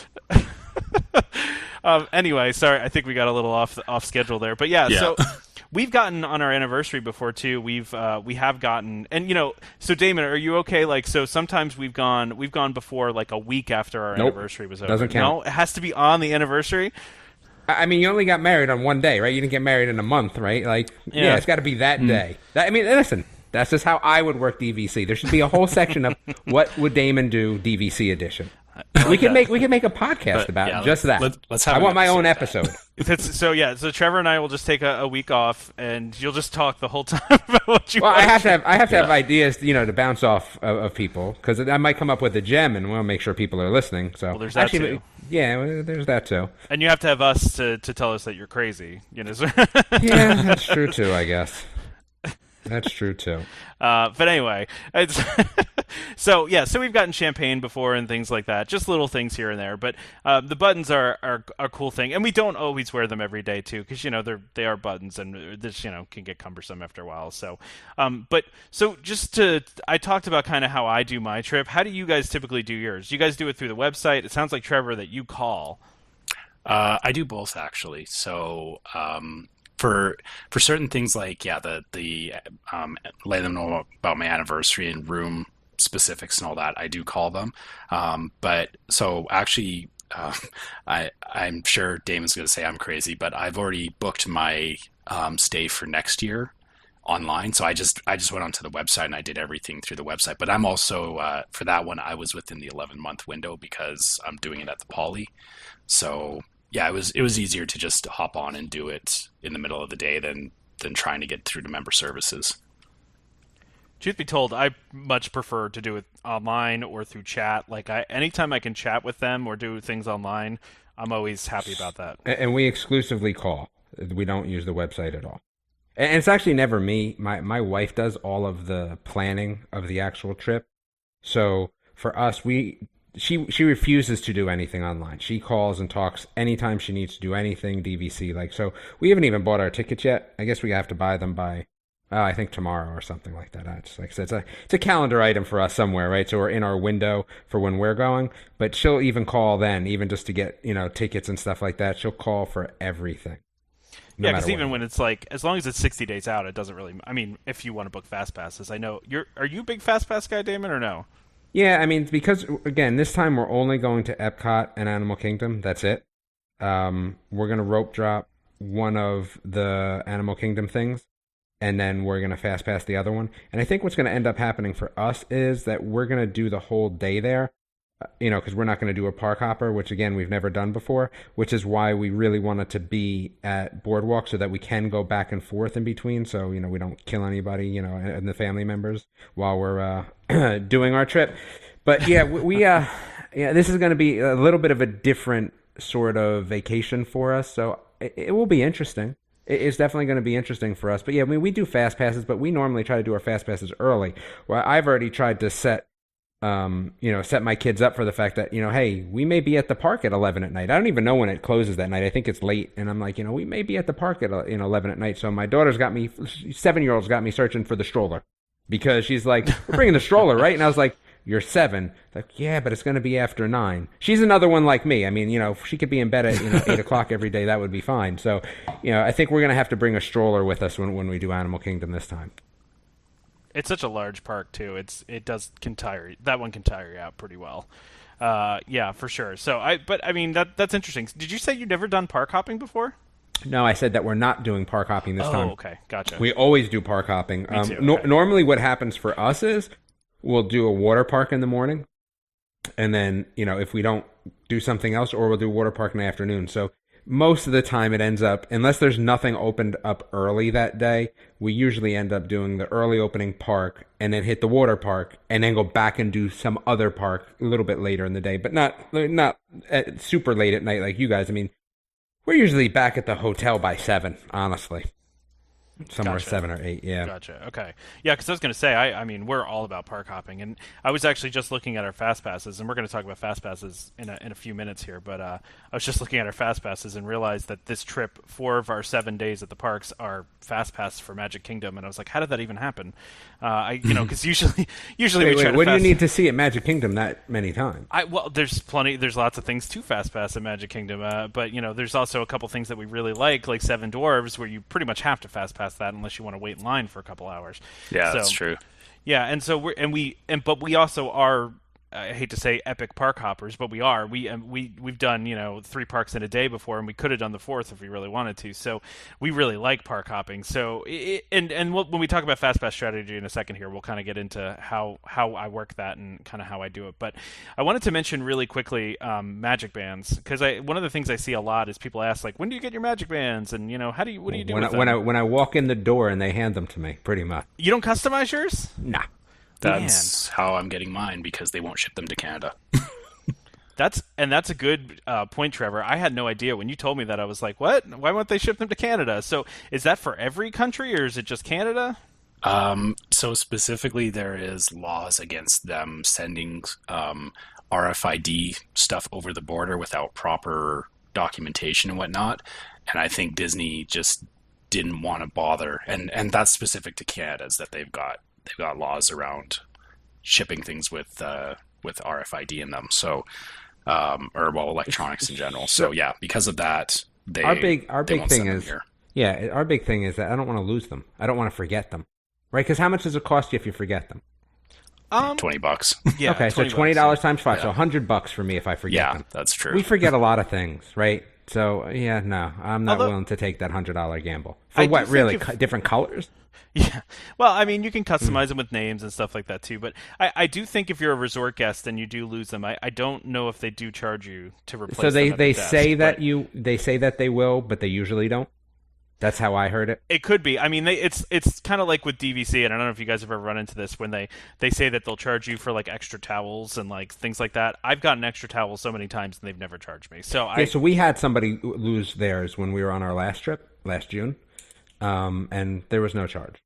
Anyway, sorry, I think we got a little off schedule there, but yeah. So we've gotten on our anniversary before too. We have gotten, and so Damon, are you okay? Like, so sometimes we've gone before like a week after our anniversary was over. Doesn't count. No, it has to be on the anniversary. I mean, you only got married on one day, right? You didn't get married in a month, right? Like, yeah it's got to be that day. Listen, that's just how I would work DVC. There should be a whole section of what would Damon do DVC edition. We can make a podcast about just that. Let's have. I want my own episode. So Trevor and I will just take a week off, and you'll just talk the whole time about what you. Well, I have to have ideas, to bounce off of people, because I might come up with a gem, and we'll make sure people are listening. So there's that too. Yeah, there's that too. And you have to have us to tell us that you're crazy. Yeah, that's true too, I guess. That's true too. But anyway, it's so we've gotten champagne before and things like that, just little things here and there. But the buttons are a cool thing, and we don't always wear them every day too, because they are buttons, and this can get cumbersome after a while. So, I talked about kind of how I do my trip. How do you guys typically do yours? You guys do it through the website? It sounds like, Trevor, that you call. I do both, actually. So for certain things like the let them know about my anniversary and room specifics and all that, I do call them. But so actually, I'm sure Damon's going to say I'm crazy, but I've already booked my stay for next year online. So I just went onto the website and I did everything through the website. But I'm also for that one, I was within the 11-month window because I'm doing it at the Poly. So yeah, it was easier to just hop on and do it in the middle of the day than trying to get through to member services. Truth be told, I much prefer to do it online or through chat. Like, anytime I can chat with them or do things online, I'm always happy about that. And we exclusively call. We don't use the website at all. And it's actually never me. My wife does all of the planning of the actual trip. So for us, she refuses to do anything online. She calls and talks anytime she needs to do anything DVC. Like, so we haven't even bought our tickets yet. I guess we have to buy them by, I think tomorrow or something like that. Just like I said, it's a calendar item for us somewhere, right? So we're in our window for when we're going. But she'll even call then, even just to get tickets and stuff like that. She'll call for everything. Yeah, because even when it's like, as long as it's 60 days out, it doesn't really. I mean, if you want to book fast passes, I know are you a big fast pass guy, Damon, or no? Yeah, I mean, because, again, this time we're only going to Epcot and Animal Kingdom. That's it. We're going to rope drop one of the Animal Kingdom things, and then we're going to fast pass the other one. And I think what's going to end up happening for us is that we're going to do the whole day there, because we're not going to do a park hopper, which, again, we've never done before, which is why we really wanted to be at Boardwalk so that we can go back and forth in between, so, we don't kill anybody, and the family members while we're doing our trip. But, yeah, this is going to be a little bit of a different sort of vacation for us, so it will be interesting. It's definitely going to be interesting for us. But, yeah, I mean, we do fast passes, but we normally try to do our fast passes early. Well, I've already tried to set my kids up for the fact that, hey, we may be at the park at 11 at night. I don't even know when it closes that night. I think it's late. And I'm like, we may be at the park at 11 at night. So my daughter's got me, 7-year-old's got me searching for the stroller because she's like, we're bringing the stroller, right? And I was like, you're 7. Like, yeah, but it's going to be after 9. She's another one like me. I mean, if she could be in bed at 8 o'clock every day, that would be fine. So, I think we're going to have to bring a stroller with us when we do Animal Kingdom this time. It's such a large park too. That one can tire you out pretty well. Yeah, for sure. So that's interesting. Did you say you've never done park hopping before? No, I said that we're not doing park hopping this time. Oh, okay, gotcha. We always do park hopping. Me too. Okay. Normally, what happens for us is we'll do a water park in the morning, and then if we don't do something else, or we'll do water park in the afternoon. So most of the time it ends up, unless there's nothing opened up early that day, we usually end up doing the early opening park and then hit the water park and then go back and do some other park a little bit later in the day, but not super late at night like you guys. I mean, we're usually back at the hotel by 7, honestly. Somewhere Gotcha. 7 or 8, yeah. Gotcha. Okay. Yeah, because I was going to say, I mean, we're all about park hopping, and I was actually just looking at our fast passes, and we're going to talk about fast passes in a few minutes here. But I was just looking at our fast passes and realized that this trip, 4 of our 7 days at the parks are fast pass for Magic Kingdom, and I was like, how did that even happen? Because usually we try to. What do you need to see at Magic Kingdom that many times? There's lots of things to fast pass at Magic Kingdom, but there's also a couple things that we really like Seven Dwarves, where you pretty much have to fast pass that unless you want to wait in line for a couple hours. Yeah, that's true. Yeah, and so but we also are, I hate to say epic park hoppers, but we are. We've done 3 parks in a day before, and we could have done the 4th if we really wanted to. So we really like park hopping. So when we talk about fast pass strategy in a second here, we'll kind of get into how I work that and kind of how I do it. But I wanted to mention really quickly magic bands, because one of the things I see a lot is people ask, like, when do you get your magic bands, and what do you do with them? When I walk in the door and they hand them to me, pretty much. You don't customize yours? Nah. That's how I'm getting mine, because they won't ship them to Canada. That's a good point, Trevor. I had no idea. When you told me that, I was like, what? Why won't they ship them to Canada? So is that for every country, or is it just Canada? So specifically, there is laws against them sending RFID stuff over the border without proper documentation and whatnot. And I think Disney just didn't want to bother, and that's specific to Canada, is that they've got laws around shipping things with RFID in them. So, or well, electronics in general. So yeah, because of that, our big won't thing send them is here. yeah, our big thing is that I don't want to lose them. I don't want to forget them, right? Because how much does it cost you if you forget them? $20. Yeah. Okay, so $20 times 5, so $100 for me if I forget Yeah, them. that's true. We forget a lot of things, right? So yeah, no, I'm not willing to take that $100 gamble. For what, really? Different colors? Yeah. Well, I mean, you can customize them with names and stuff like that too. But I do think if you're a resort guest and you do lose them, I don't know if they do charge you to replace them. So they desk, say that they say that they will, but they usually don't. That's how I heard it. It could be. I mean, it's kind of like with DVC, and I don't know if you guys have ever run into this when they say that they'll charge you for like extra towels and like things like that. I've gotten extra towels so many times and they've never charged me. So so we had somebody lose theirs when we were on our last trip last June, and there was no charge.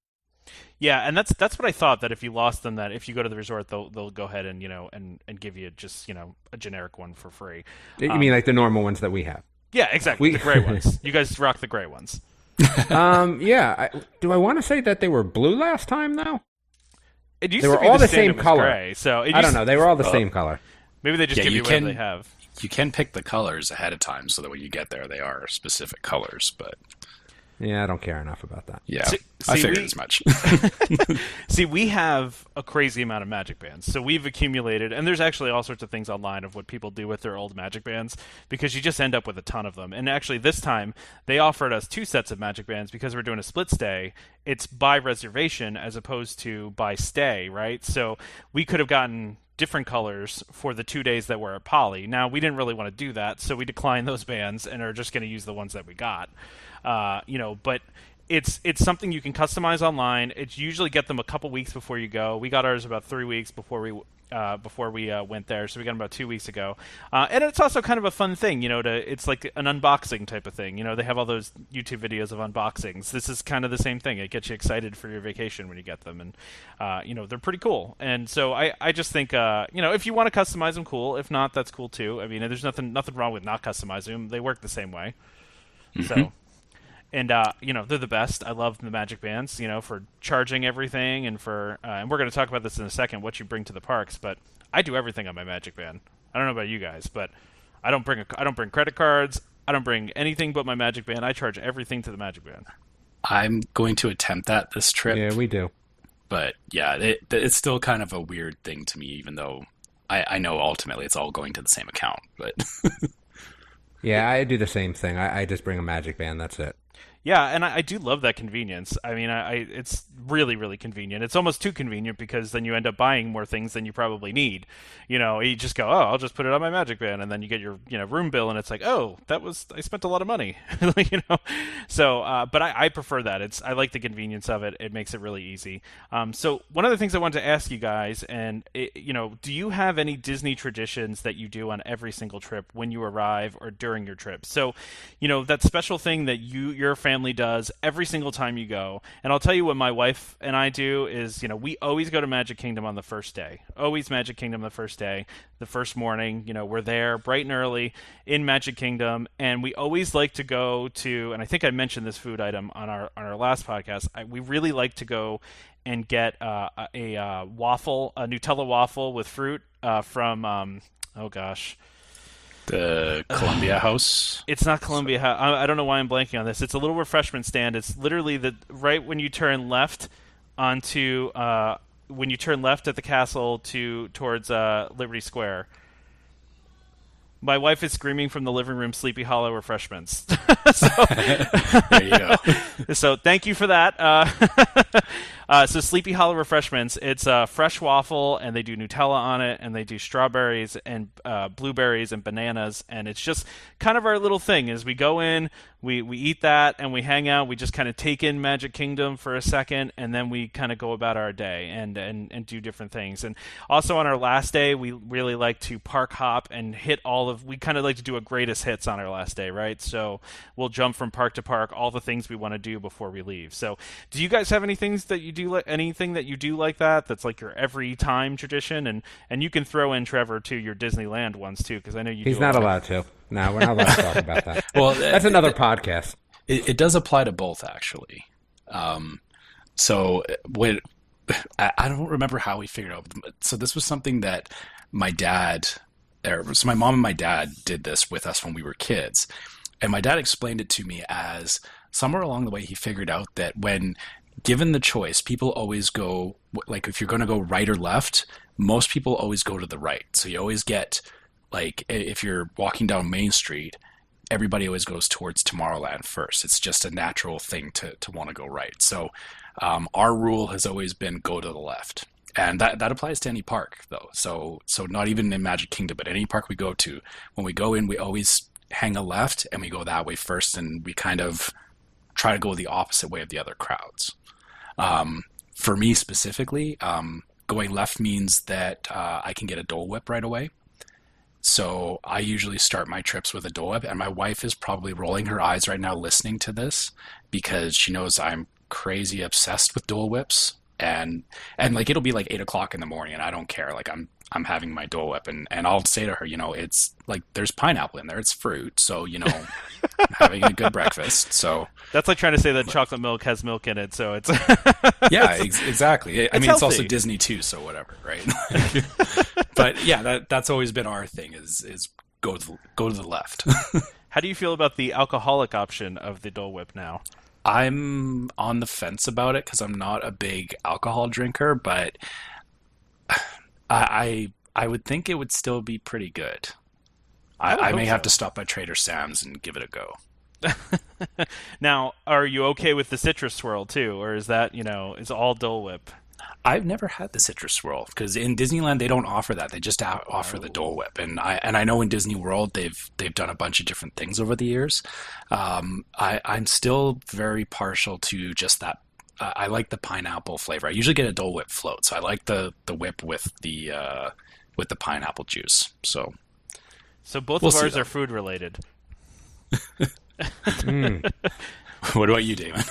Yeah, and that's what I thought, that if you lost them, that if you go to the resort, they'll go ahead and and give you just a generic one for free. You mean like the normal ones that we have? Yeah, exactly. The gray ones. You guys rock the gray ones. Yeah. Do I want to say that they were blue last time though? It used they to were be all the standard same was color. Gray, so I don't know. They were all the same color. Maybe they just give you whatever they have. You can pick the colors ahead of time so that when you get there, they are specific colors. But yeah, I don't care enough about that. yeah, I figured as much. See, we have a crazy amount of Magic Bands. So we've accumulated, and there's actually all sorts of things online of what people do with their old Magic Bands, because you just end up with a ton of them. And actually this time, they offered us 2 sets of Magic Bands because we're doing a split stay. It's by reservation as opposed to by stay, right? So we could have gotten different colors for the 2 days that we're at Poly. Now, we didn't really want to do that, so we declined those bands and are just going to use the ones that we got. But it's something you can customize online. It's usually get them a couple weeks before you go. We got ours about 3 weeks before we went there, so we got them about 2 weeks ago. And it's also kind of a fun thing, it's like an unboxing type of thing. They have all those YouTube videos of unboxings. This is kind of the same thing. It gets you excited for your vacation when you get them, and they're pretty cool. And so I just think if you want to customize them, cool. If not, that's cool too. I mean, there's nothing wrong with not customizing them. They work the same way. Mm-hmm. So. And they're the best. I love the Magic Bands, for charging everything, and for and we're going to talk about this in a second, what you bring to the parks. But I do everything on my Magic Band. I don't know about you guys, but I don't bring credit cards. I don't bring anything but my Magic Band. I charge everything to the Magic Band. I'm going to attempt that this trip. Yeah, we do. But yeah, it's still kind of a weird thing to me, even though I know ultimately it's all going to the same account. But yeah, I do the same thing. I just bring a Magic Band. That's it. Yeah, and I do love that convenience. I mean, it's really, really convenient. It's almost too convenient because then you end up buying more things than you probably need. You just go, oh, I'll just put it on my Magic Band, and then you get your room bill, and it's like, oh, I spent a lot of money. So, but I prefer that. I like the convenience of it. It makes it really easy. So one of the things I wanted to ask you guys, and do you have any Disney traditions that you do on every single trip when you arrive or during your trip? So, that special thing that your family does every single time you go. And I'll tell you what my wife and I do is, we always go to Magic Kingdom on the first day. Always Magic Kingdom the first day, the first morning. We're there bright and early in Magic Kingdom, and we always like to go to, and I think I mentioned this food item on our last podcast, we really like to go and get a waffle, a Nutella waffle with fruit from, the Columbia House? It's not Columbia House. I don't know why I'm blanking on this. It's a little refreshment stand. It's literally right when you turn left onto when you turn left at the castle towards Liberty Square. My wife is screaming from the living room, Sleepy Hollow refreshments. There you go. So thank you for that. So Sleepy Hollow refreshments, it's a fresh waffle, and they do Nutella on it, and they do strawberries and blueberries and bananas, and it's just kind of our little thing. As we go in, we eat that, and we hang out. We just kind of take in Magic Kingdom for a second, and then we kind of go about our day and do different things. And also on our last day, we really like to park hop and hit all we kind of like to do a greatest hits on our last day, right? So we'll jump from park to park, all the things we want to do before we leave. So do you guys have anything that you do like that that's like your every time tradition? And you can throw in, Trevor, to your Disneyland ones too, because I know he's not allowed to. No, we're not allowed to talk about that. Well, that's another podcast. It does apply to both, actually. So when I don't remember how we figured out. So this was something that my mom and my dad did this with us when we were kids. And my dad explained it to me as somewhere along the way he figured out that when given the choice, people always go, like if you're going to go right or left, most people always go to the right. So you always get, like if you're walking down Main Street, everybody always goes towards Tomorrowland first. It's just a natural thing to want to go right. So our rule has always been go to the left. And that applies to any park, though. So not even in Magic Kingdom, but any park we go to, when we go in, we always hang a left and we go that way first, and we kind of try to go the opposite way of the other crowds. For me specifically, going left means that I can get a Dole Whip right away. So I usually start my trips with a Dole Whip, and my wife is probably rolling her eyes right now listening to this because she knows I'm crazy obsessed with Dole Whips. And like it'll be like 8 o'clock in the morning and I don't care. Like I'm having my Dole Whip and I'll say to her, it's like there's pineapple in there, it's fruit, so I'm having a good breakfast. So that's like trying to say that chocolate milk has milk in it, so it's yeah, exactly. I mean, healthy. It's also Disney too, so whatever, right? But yeah, that's always been our thing is go to the left. How do you feel about the alcoholic option of the Dole Whip now? I'm on the fence about it because I'm not a big alcohol drinker, but I would think it would still be pretty good. I may have to stop by Trader Sam's and give it a go. Now, are you okay with the citrus swirl too, or is that is all Dole Whip? I've never had the citrus swirl because in Disneyland they don't offer that. They just offer the Dole Whip, and I know in Disney World they've done a bunch of different things over the years. I'm still very partial to just that. I like the pineapple flavor. I usually get a Dole Whip float, so I like the whip with the pineapple juice. So both of ours are food related. What about you, Damon?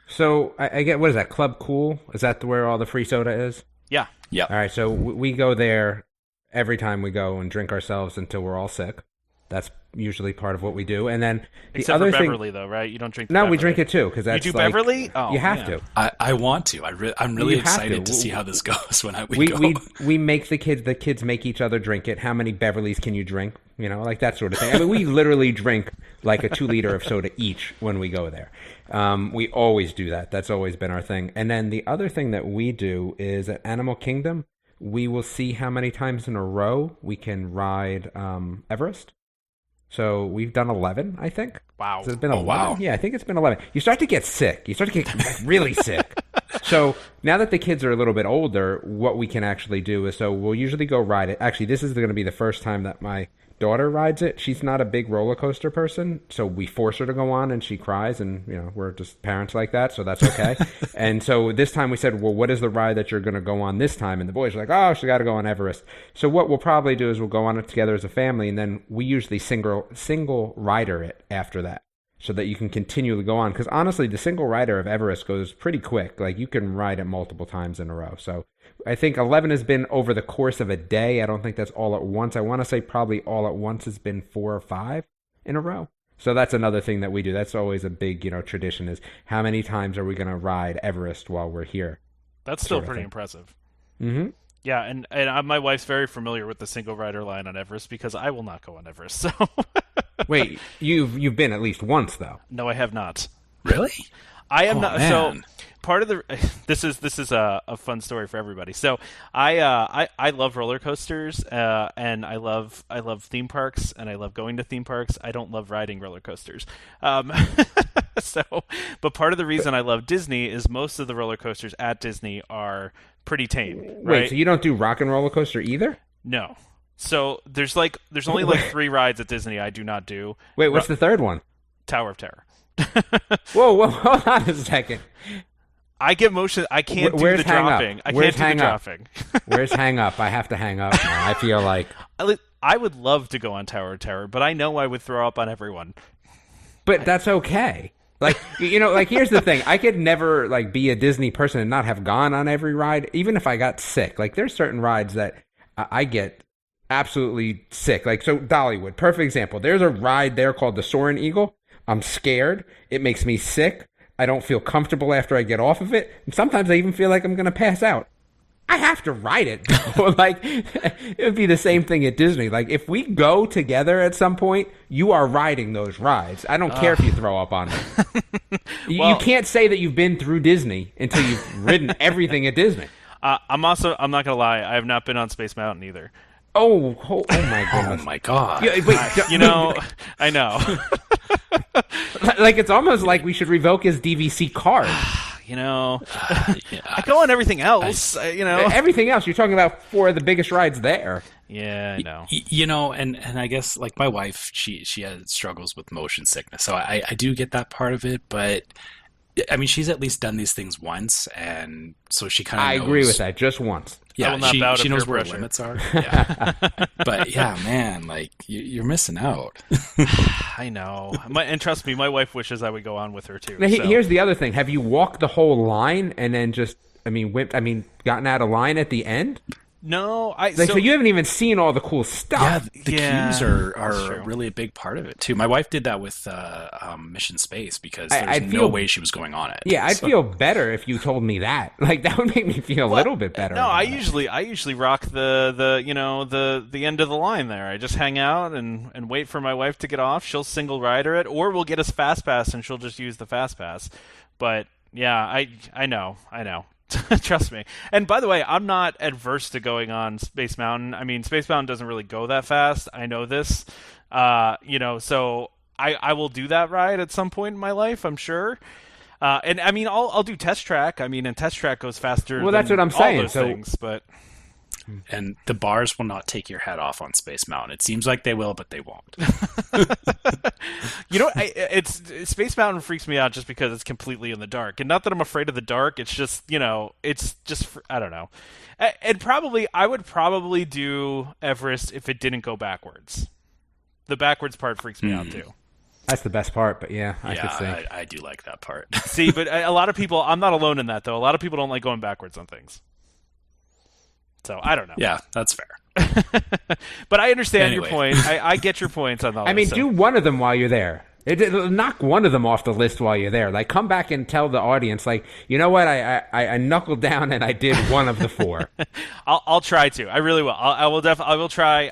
So I get, what is that, Club Cool? Is that where all the free soda is? Yeah. Yeah. All right, so we go there every time we go and drink ourselves until we're all sick. That's usually part of what we do. And then except for Beverly, though, right? You don't drink the No, Beverly. We drink it too, because that's you do like, Beverly? Oh, you have to. I want to. I'm really excited to see how this goes when we go. We make the kids make each other drink it. How many Beverlys can you drink? Like that sort of thing. I mean, we literally drink like a 2 liter of soda each when we go there. We always do that. That's always been our thing. And then the other thing that we do is at Animal Kingdom, we will see how many times in a row we can ride Everest. So we've done 11, I think. Wow. So it's been 11? Wow. Yeah, I think it's been 11. You start to get sick. You start to get really sick. So now that the kids are a little bit older, what we can actually do is, so we'll usually go ride it. Actually, this is going to be the first time that my daughter rides it. She's not a big roller coaster person, so we force her to go on and she cries, and we're just parents like that, so that's okay. And so this time we said, well, what is the ride that you're going to go on this time? And the boys are like, oh, she got to go on Everest. So what we'll probably do is we'll go on it together as a family, and then we usually single rider it after that, so that you can continually go on. Because honestly, the single rider of Everest goes pretty quick. Like, you can ride it multiple times in a row. So I think 11 has been over the course of a day. I don't think that's all at once. I want to say probably all at once has been 4 or 5 in a row. So that's another thing that we do. That's always a big, tradition, is how many times are we going to ride Everest while we're here? That's still pretty impressive. Mm-hmm. Yeah, and my wife's very familiar with the single rider line on Everest because I will not go on Everest. So Wait, you've been at least once, though? No, I have not. Really? I am not. Man. So part of the this is a fun story for everybody. So I love roller coasters, and I love theme parks, and I love going to theme parks. I don't love riding roller coasters. But part of the reason I love Disney is most of the roller coasters at Disney are pretty tame. Right? Wait, so you don't do Rock and Roller Coaster either? No. So there's only like 3 rides at Disney I do not do. Wait, what's the third one? Tower of Terror. Whoa, hold on a second. I get motion. I can't do the dropping. I can't do the dropping. Where's hang up? I have to hang up now. I feel like I would love to go on Tower of Terror, but I know I would throw up on everyone. But that's okay. Like, like, here's the thing. I could never, like, be a Disney person and not have gone on every ride, even if I got sick. Like, there's certain rides that I get absolutely sick. Like, so Dollywood, perfect example. There's a ride there called the Soaring Eagle. I'm scared. It makes me sick. I don't feel comfortable after I get off of it. And sometimes I even feel like I'm going to pass out. I have to ride it. Like, it would be the same thing at Disney. Like, if we go together at some point, you are riding those rides. I don't care if you throw up on them. You can't say that you've been through Disney until you've ridden everything at Disney. I'm not going to lie. I have not been on Space Mountain either. Oh my goodness. Oh my God. Yeah, wait, I know. Like, it's almost like we should revoke his DVC card. Yeah. I go on everything else. Everything else. You're talking about 4 of the biggest rides there. Yeah, I know. And I guess, like, my wife, she has struggles with motion sickness, so I do get that part of it. But I mean, she's at least done these things once, and so she kind of. I agree with that. Just once. Yeah, she knows where her limits are. Yeah. But yeah, man, like, you're missing out. I know. And trust me, my wife wishes I would go on with her too. Now, here's the other thing: have you walked the whole line and then just, gotten out of line at the end? No, so you haven't even seen all the cool stuff. Yeah, the queues are really a big part of it too. My wife did that with Mission Space because there's no way she was going on it. Yeah, I'd feel better if you told me that. Like, that would make me feel a little bit better. No, I usually rock the end of the line there. I just hang out and wait for my wife to get off. She'll single rider it, or we'll get us fastpass and she'll just use the fastpass. But yeah, I know. Trust me. And by the way, I'm not adverse to going on Space Mountain. I mean, Space Mountain doesn't really go that fast. I know this. So I will do that ride at some point in my life, I'm sure. And I mean, I'll do Test Track. I mean, and Test Track goes faster. Well, that's what I'm saying. All those things, but. And the bars will not take your head off on Space Mountain. It seems like they will, but they won't. Space Mountain freaks me out just because it's completely in the dark. And not that I'm afraid of the dark. It's just, I don't know. And I would probably do Everest if it didn't go backwards. The backwards part freaks me out too. That's the best part, but yeah, I could see. I do like that part. See, but a lot of people, I'm not alone in that though. A lot of people don't like going backwards on things. So, I don't know. Yeah, that's fair. But I understand your point. I get your points on all this. I mean, do one of them while you're there. Knock one of them off the list while you're there. Like, come back and tell the audience, like, you know what? I knuckled down and I did one of the 4. I'll try to. I really will. I will try.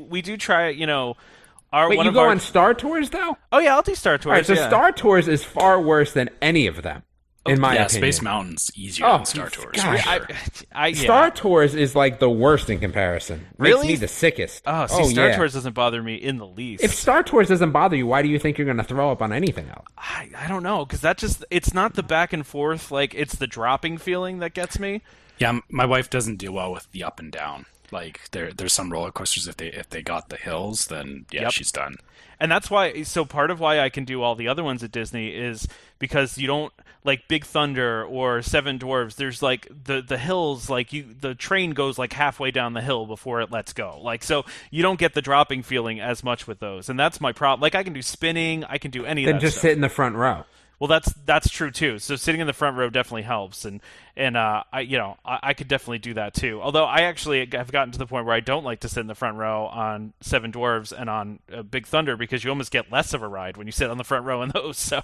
We do try, Wait, you go on Star Tours, though? Oh, yeah, I'll do Star Tours. All right, so Star Tours is far worse than any of them. In my opinion. Space Mountain's easier than Star Tours. Gosh. Star Tours is like the worst in comparison. Really? Makes me the sickest. Star Tours doesn't bother me in the least. If Star Tours doesn't bother you, why do you think you're going to throw up on anything else? I don't know, because it's not the back and forth, like, it's the dropping feeling that gets me. Yeah, my wife doesn't do well with the up and down. Like, there's some roller coasters, if they got the hills, then she's done. And that's why, so part of why I can do all the other ones at Disney is because you don't, like Big Thunder or Seven Dwarfs, there's like the hills, like the train goes like halfway down the hill before it lets go. Like, so you don't get the dropping feeling as much with those. And that's my problem. Like, I can do spinning, I can do any of that stuff. Then just sit in the front row. Well, that's true too. So sitting in the front row definitely helps, and I could definitely do that too. Although I actually have gotten to the point where I don't like to sit in the front row on Seven Dwarfs and on Big Thunder because you almost get less of a ride when you sit on the front row in those. So,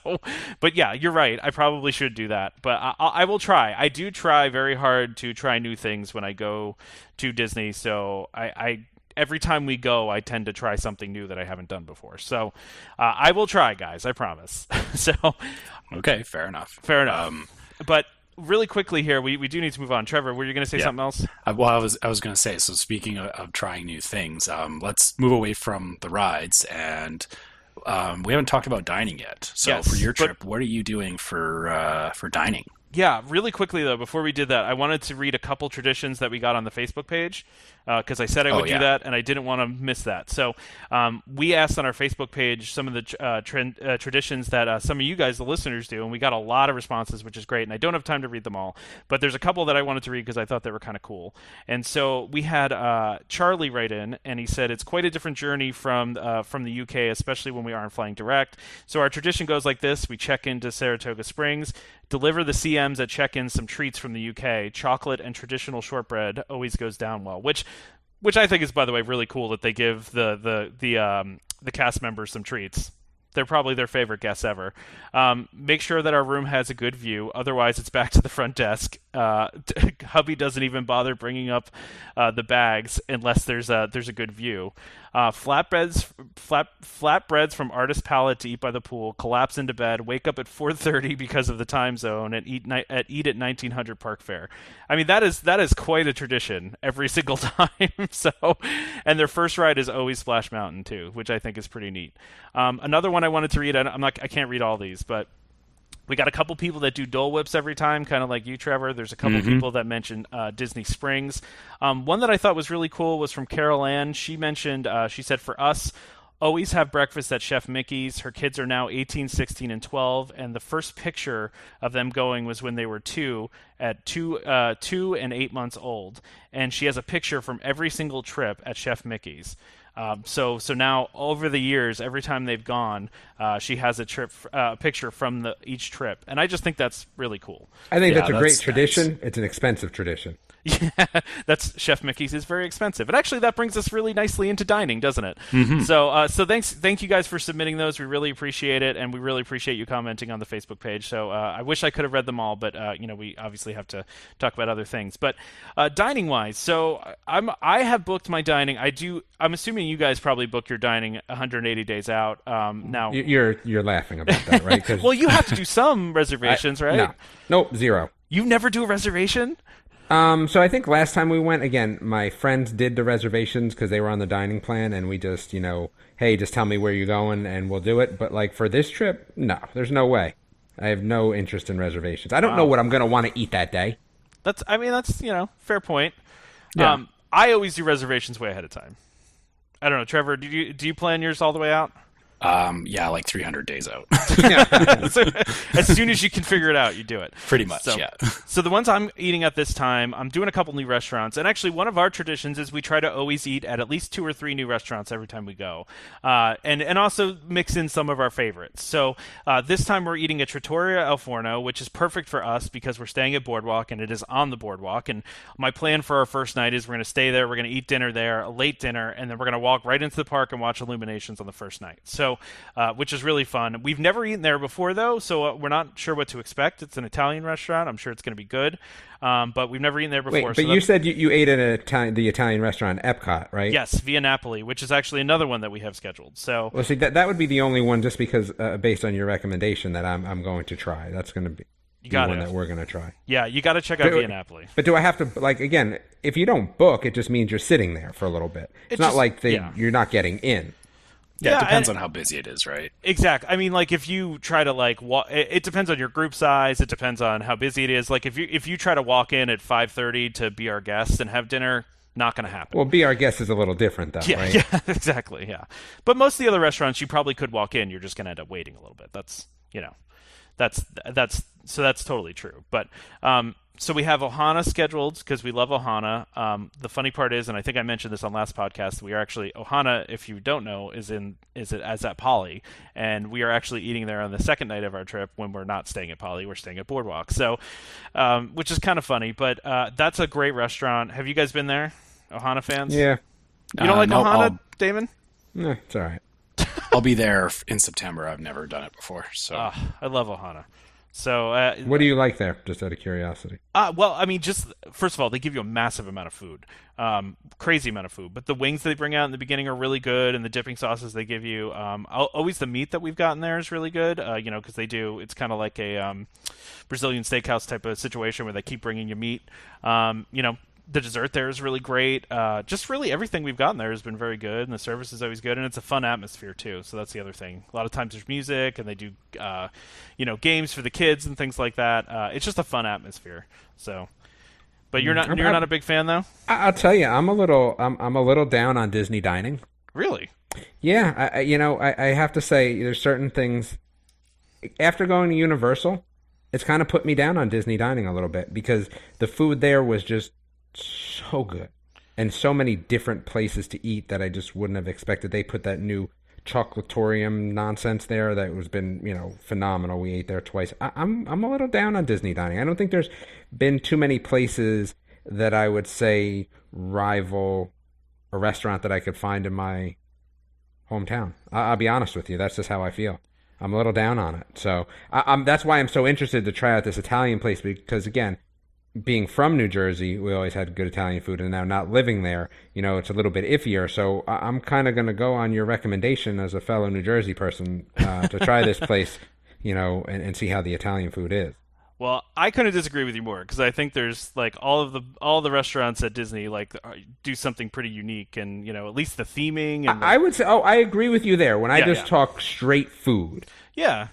but yeah, you're right. I probably should do that, but I will try. I do try very hard to try new things when I go to Disney. So I every time we go, I tend to try something new that I haven't done before. So I will try, guys. I promise. So okay, fair enough. But really quickly here, we do need to move on. Trevor, were you going to say something else? Well, I was going to say. So speaking of trying new things, let's move away from the rides, and we haven't talked about dining yet. So for your trip, what are you doing for dining? Yeah, really quickly though, before we did that, I wanted to read a couple traditions that we got on the Facebook page because I said I would do that, and I didn't want to miss that. So we asked on our Facebook page some of the traditions that some of you guys, the listeners, do, and we got a lot of responses, which is great. And I don't have time to read them all, but there's a couple that I wanted to read because I thought they were kind of cool. And so we had Charlie write in, and he said it's quite a different journey from the UK, especially when we aren't flying direct. So our tradition goes like this: we check into Saratoga Springs, deliver the CMs at check-in some treats from the UK. Chocolate and traditional shortbread always goes down well, which I think is, by the way, really cool that they give the cast members some treats. They're probably their favorite guests ever. Make sure that our room has a good view. Otherwise, it's back to the front desk. Hubby doesn't even bother bringing up the bags unless there's a good view. Flatbreads from Artist Palette to eat by the pool. Collapse into bed. Wake up at 4:30 because of the time zone, and eat at 1900 Park Fair. I mean, that is quite a tradition every single time. So, and their first ride is always Splash Mountain too, which I think is pretty neat. Another one I wanted to read. I can't read all these, but we got a couple people that do Dole Whips every time, kind of like you, Trevor. There's a couple people that mentioned Disney Springs. One that I thought was really cool was from Carol Ann. She mentioned, she said, for us, always have breakfast at Chef Mickey's. Her kids are now 18, 16, and 12, and the first picture of them going was when they were two and 8 months old. And she has a picture from every single trip at Chef Mickey's. So now over the years, every time they've gone, she has a picture from each trip, and I just think that's really cool. I think that's a great tradition. Nice. It's an expensive tradition. Yeah, that's Chef Mickey's is very expensive, and actually that brings us really nicely into dining, doesn't it? So thank you guys for submitting those. We really appreciate it, and we really appreciate you commenting on the Facebook page. So I wish I could have read them all, but we obviously have to talk about other things. But dining wise, so I have booked my dining. I'm assuming you guys probably book your dining 180 days out. Now you're laughing about that, right? 'Cause well, you have to do some reservations, right? No, nope, zero. You never do a reservation? So I think last time we went, again, my friends did the reservations because they were on the dining plan, and we just, hey, just tell me where you're going and we'll do it. But like for this trip, no, there's no way. I have no interest in reservations. I don't know what I'm going to want to eat that day. That's fair point. Yeah. I always do reservations way ahead of time. I don't know, Trevor, do you plan yours all the way out? Yeah, like 300 days out. So, as soon as you can figure it out, you do it. Pretty much, yeah. So the ones I'm eating at this time, I'm doing a couple new restaurants. And actually, one of our traditions is we try to always eat at least 2 or 3 new restaurants every time we go. And also mix in some of our favorites. So this time we're eating at Trattoria El Forno, which is perfect for us because we're staying at Boardwalk, and it is on the Boardwalk. And my plan for our first night is we're going to stay there, we're going to eat dinner there, a late dinner, and then we're going to walk right into the park and watch illuminations on the first night. So which is really fun. We've never eaten there before, though, so we're not sure what to expect. It's an Italian restaurant. I'm sure it's going to be good, but we've never eaten there before. Wait, but you said you ate at the Italian restaurant Epcot, right? Yes, Via Napoli, which is actually another one that we have scheduled. So, well, see, that would be the only one, just because based on your recommendation, that I'm going to try. That's going to be the one that we're going to try. Yeah, you got to check out Via Napoli. But do I have to, again, if you don't book, it just means you're sitting there for a little bit. It's not like you're not getting in. Yeah, it depends on how busy it is, right? Exactly. I mean, if you try to it depends on your group size. It depends on how busy it is. If you try to walk in at 5:30 to be our guest and have dinner, not going to happen. Well, be our guest is a little different, though, right? Yeah, exactly. Yeah, but most of the other restaurants, you probably could walk in. You're just going to end up waiting a little bit. That's totally true. But so we have Ohana scheduled because we love Ohana. The funny part is, and I think I mentioned this on last podcast, we are actually Ohana, if you don't know, is at Poly, and we are actually eating there on the second night of our trip when we're not staying at Poly, we're staying at Boardwalk. So, which is kind of funny, but that's a great restaurant. Have you guys been there, Ohana fans? Yeah. You don't like Ohana, Damon? No, it's all right. I'll be there in September. I've never done it before, so I love Ohana. So, what do you like there, just out of curiosity? Well, I mean, just first of all, they give you a massive amount of food, crazy amount of food. But the wings they bring out in the beginning are really good, and the dipping sauces they give you. Always the meat that we've gotten there is really good. Because they do. It's kind of like a Brazilian steakhouse type of situation where they keep bringing you meat. The dessert there is really great. Just really everything we've gotten there has been very good, and the service is always good, and it's a fun atmosphere too. So that's the other thing. A lot of times there's music, and they do, games for the kids and things like that. It's just a fun atmosphere. So, but you're not a big fan though. I'll tell you, I'm a little down on Disney dining. Really? Yeah, I have to say there's certain things. After going to Universal, it's kind of put me down on Disney dining a little bit because the food there was just so good and so many different places to eat that I just wouldn't have expected. They put that new chocolatorium nonsense there that was been phenomenal. We ate there twice. I'm a little down on Disney dining. I don't think there's been too many places that I would say rival a restaurant that I could find in my hometown. I'll be honest with you. That's just how I feel. I'm a little down on it. So that's why I'm so interested to try out this Italian place because, again, being from New Jersey, we always had good Italian food, and now not living there, it's a little bit iffier. So I'm kind of going to go on your recommendation as a fellow New Jersey person to try this place, and see how the Italian food is. Well, I couldn't disagree with you more because I think there's like all the restaurants at Disney do something pretty unique, and at least the theming. And I would say, I agree with you there. When I just talk straight food, yeah.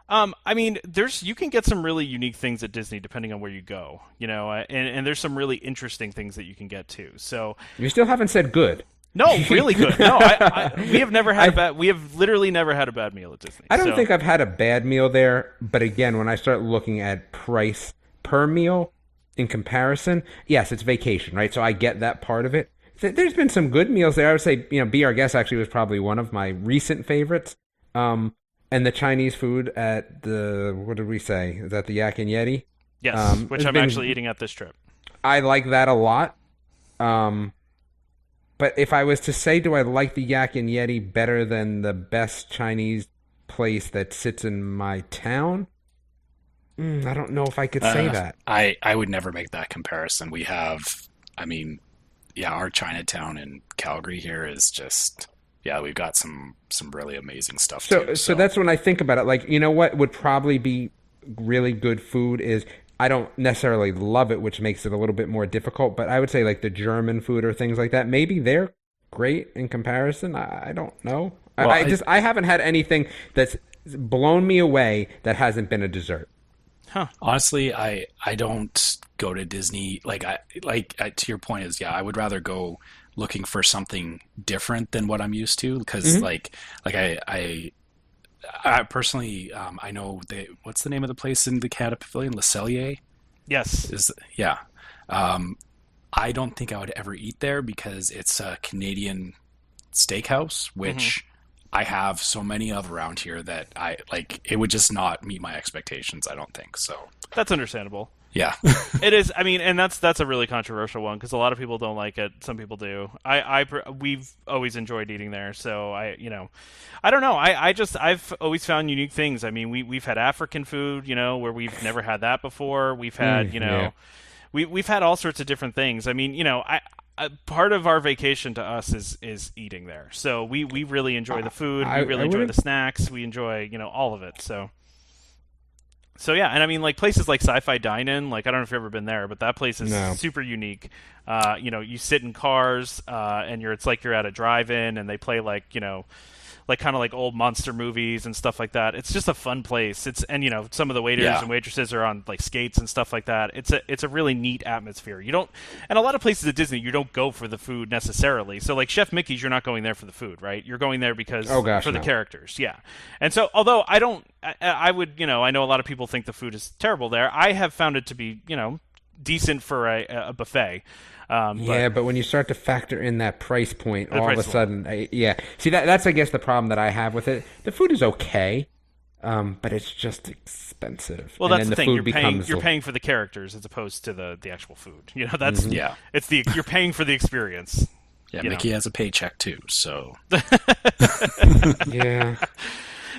I mean, you can get some really unique things at Disney depending on where you go, and there's some really interesting things that you can get too. So you still haven't said good. No, really good. No, we have never had we have literally never had a bad meal at Disney. I don't think I've had a bad meal there, but again, when I start looking at price per meal in comparison, yes, it's vacation, right? So I get that part of it. There's been some good meals there. I would say, Be Our Guest actually was probably one of my recent favorites. And the Chinese food at what did we say? Is that the Yak and Yeti? Yes, which I'm actually eating at this trip. I like that a lot. But if I was to say, do I like the Yak and Yeti better than the best Chinese place that sits in my town? I don't know if I could say that. I would never make that comparison. We have, our Chinatown in Calgary here is just, we've got some really amazing stuff too. So that's when I think about it. Like, what would probably be really good food is, I don't necessarily love it, which makes it a little bit more difficult, but I would say like the German food or things like that, maybe they're great in comparison. I don't know. Well, I haven't had anything that's blown me away that hasn't been a dessert. Huh. Honestly, I don't go to Disney. To your point is, I would rather go looking for something different than what I'm used to because I personally, I know what's the name of the place in the Canada Pavilion? Le Cellier? Yes. I don't think I would ever eat there because it's a Canadian steakhouse, which I have so many of around here that it would just not meet my expectations, I don't think. So that's understandable. Yeah. It is. I mean, and that's a really controversial one because a lot of people don't like it. Some people do. We've always enjoyed eating there. So I don't know. I've always found unique things. I mean, we've had African food, where we've never had that before. We've had, we've had all sorts of different things. I mean, part of our vacation to us is eating there. So we really enjoy the food. We really enjoy the snacks. We enjoy, all of it. So yeah, and I mean, like places like Sci-Fi Dine-In, I don't know if you've ever been there, but that place is super unique. You sit in cars, and it's like you're at a drive-in, and they play kind of like old monster movies and stuff like that. It's just a fun place. And some of the waiters and waitresses are on skates and stuff like that. It's a really neat atmosphere. And a lot of places at Disney, you don't go for the food necessarily. So like Chef Mickey's, you're not going there for the food, right? You're going there because the characters. Yeah. And so although I know a lot of people think the food is terrible there. I have found it to be, decent for a buffet. But when you start to factor in that price point, all of a sudden, See, that's, I guess, the problem that I have with it. The food is okay, but it's just expensive. Well, that's the thing. You're paying for the characters as opposed to the actual food. That's you're paying for the experience. Yeah, Mickey has a paycheck too, so. Yeah.